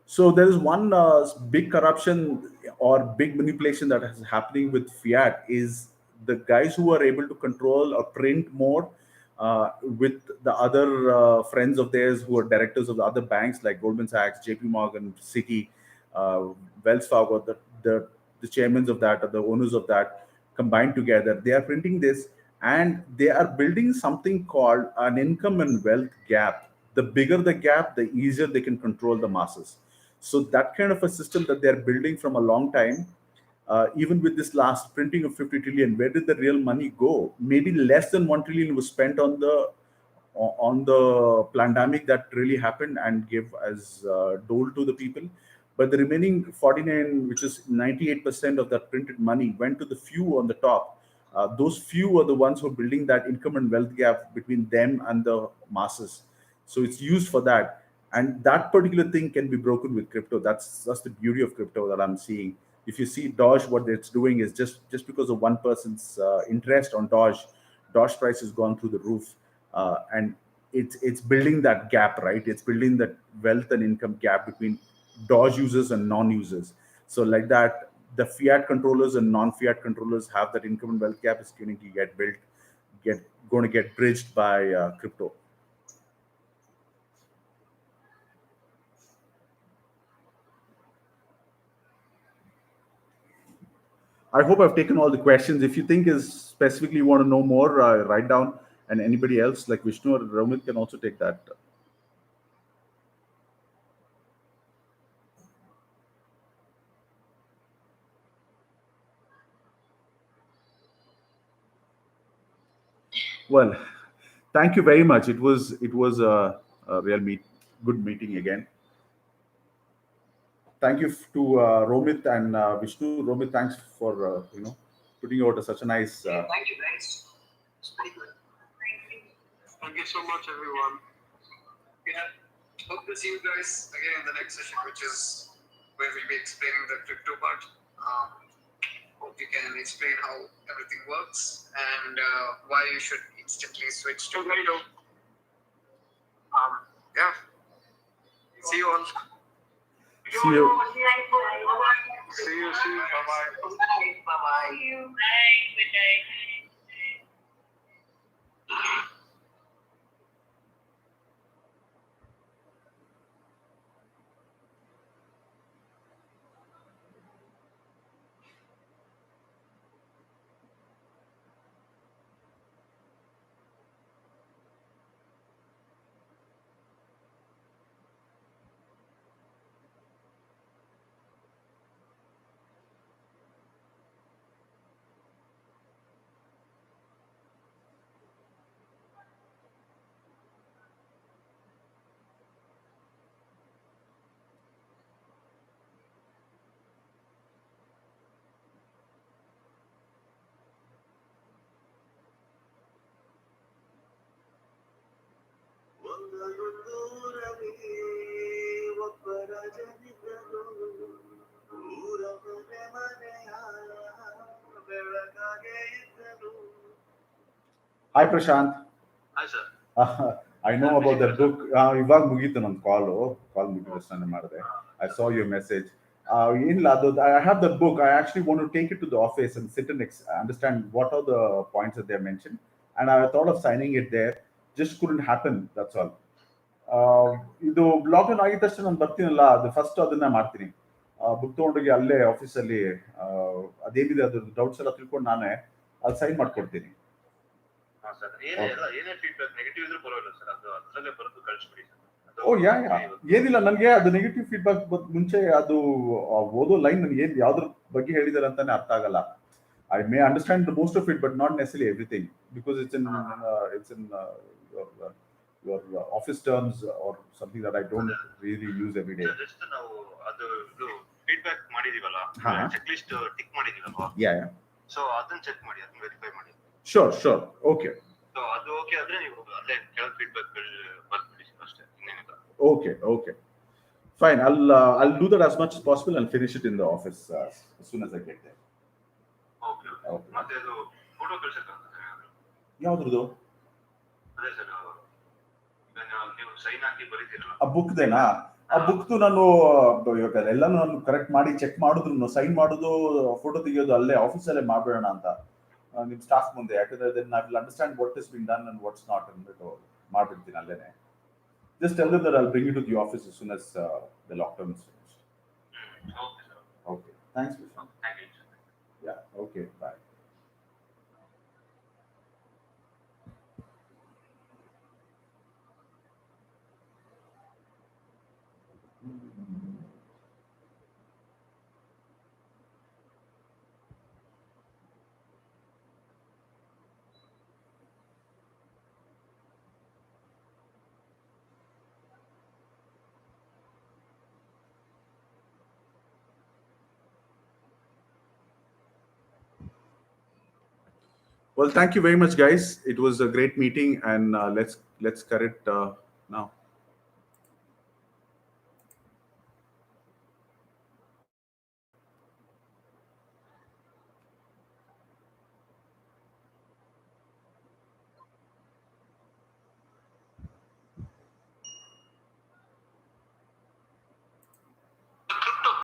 So there is one big corruption or big manipulation that is happening with fiat is the guys who are able to control or print more, with the other friends of theirs who are directors of the other banks like Goldman Sachs, JP Morgan, Citi, uh, Wells Fargo, the chairmen of that or the owners of that combined together. They are printing this, and they are building something called an income and wealth gap. The bigger the gap, the easier they can control the masses. So that kind of a system that they're building from a long time, even with this last printing of 50 trillion, where did the real money go? Maybe less than 1 trillion was spent on the pandemic that really happened and gave as dole to the people. But the remaining 49, which is 98% of that printed money, went to the few on the top. those few are the ones who are building that income and wealth gap between them and the masses. So it's used for that, and that particular thing can be broken with crypto. That's the beauty of crypto that I'm seeing. If you see Doge, what it's doing is just because of one person's interest on Doge price has gone through the roof, and it's building that gap, right? It's building that wealth and income gap between Doge users and non-users. So like that, the fiat controllers and non-fiat controllers have that income and wealth gap is going to get built, get going to get bridged by crypto. I hope I've taken all the questions. If you think is specifically you want to know more, write down. And anybody else like Vishnu or Romit can also take that. Well, thank you very much. It was a real good meeting again. Thank you to Romit and Vishnu. Romit, thanks for putting out such a nice.
Thank you, guys. It's pretty good.
Thank you so much, everyone.
Yeah. Hope to see you guys again in the next session, which is where we'll be explaining the crypto part. Hope you can explain how everything works and why you should instantly switch to crypto. Yeah. See you all.
See you.
See you soon. Bye bye.
Bye-bye.
See you. Bye. Good night.
Hi, Prashant.
Hi, sir.
I know about that book. ಇವಾಗ ಮುಗೀತು ನನ್ನ ಕಾಲ್ ಮುಗಿದ ತಕ್ಷಣ ಮಾಡಿದೆ. I saw your message. ಏನಿಲ್ಲ ಅದು I have that book. I actually want to take it to the office and sit and understand what are the points that they mentioned. And I thought of signing it there. Just couldn't happen. That's all. ಇದು lockdown ಆಗಿದ ತಕ್ಷಣ ನಾನು ಬರ್ತೀನಲ್ಲ, ಅದು first ಅದನ್ನ ಮಾಡ್ತೀನಿ. Book ತೊಗೊಂಡೋಗಿ ಅಲ್ಲೇ ಆಫೀಸಲ್ಲಿ ಅದೇನಿದೆ ಅದ್ರ ಡೌಟ್ಸ್ ಎಲ್ಲ ತಿಳ್ಕೊಂಡು ನಾನೇ ಅಲ್ಲಿ ಸೈನ್ ಮಾಡ್ಕೊಡ್ತೀನಿ. ಓ ಯಾ ಏನಿಲ್ಲ, ನನಗೆ ಅದು ನೆಗೆಟಿವ್ ಫೀಡ್ಬ್ಯಾಕ್ ಮುಂಚೆ ಅದು ಓದೋ ಲೈನ್ ನನಗೆ ಏನ್ ಯಾವ್ದ್ರ ಬಗ್ಗೆ ಹೇಳಿದಾರೆ ಅಂತಾನೆ ಅರ್ಥ ಆಗಲ್ಲ. I may understand most of it but not necessary everything because it's in your office terms or something that I don't really use every day.
Just ನಾವು ಅದು ಇದು ಫೀಡ್ಬ್ಯಾಕ್ ಮಾಡಿದೀವಲ್ಲ, ಚೆಕ್ ಲಿಸ್ಟ್ ಟಿಕ್ ಮಾಡಿದೀವಲ್ವಾ,
yeah
ಸೊ ಅದನ್ನ check ಮಾಡಿ, ಅದನ್ನ verify ಮಾಡಿ.
sure okay.
So ಅದು ಓಕೆ ಆದ್ರೆ ನೀವು ಅಲ್ಲೇ ಕೆಳಗೆ ಫೀಡ್ಬ್ಯಾಕ್ ಬರ್ಬಿಡಿ ಅಷ್ಟೇ, ಇನ್ನೇನಿಲ್ಲ.
Okay fine. I'll do that as much as possible and finish it in the office as soon as I get there.
Okay. ಮತ್ತೆ ಅದು ಫೋಟೋ ಕಳ್ಸಕ್ಕಾಗ್ತದೆ
ಯಾವ್ದ್ರದ್ದು?
ಅದೇ ಸರ್, ನೀವು ಸೈನ್ ಹಾಕಿ ಬರೀತೀರಲ್ಲ
ಆ ಬುಕ್ದೇನಾ? ಆ ಬುಕ್ದು ನಾನು ಇವಾಗ ಎಲ್ಲಾನು ನಾನು ಕರೆಕ್ಟ್ ಮಾಡಿ ಚೆಕ್ ಮಾಡಿದ್ರು ಸೈನ್ ಮಾಡೋದು ಫೋಟೋ ತೆಗಿಯೋದು ಅಲ್ಲೇ ಆಫೀಸಲ್ಲೇ ಮಾಡ್ಬೇಡ ಅಂತ ನಿಮ್ ಸ್ಟಾಫ್ ಮುಂದೆ, ಯಾಕಂದ್ರೆ then I will understand what is been done and what's not ಅಂದ್ಬಿಟ್ಟು ಮಾಡ್ಬಿಡ್ತೀನಿ ಅಲ್ಲೇನೆ. Just tell them that I'll bring you to the office as soon as the lockdown is finished.
Okay sir.
Okay. Thanks, Vishnu.
Thank you.
Yeah. Okay. Bye. Well, thank you very much, guys. It was a great meeting, and let's cut it now.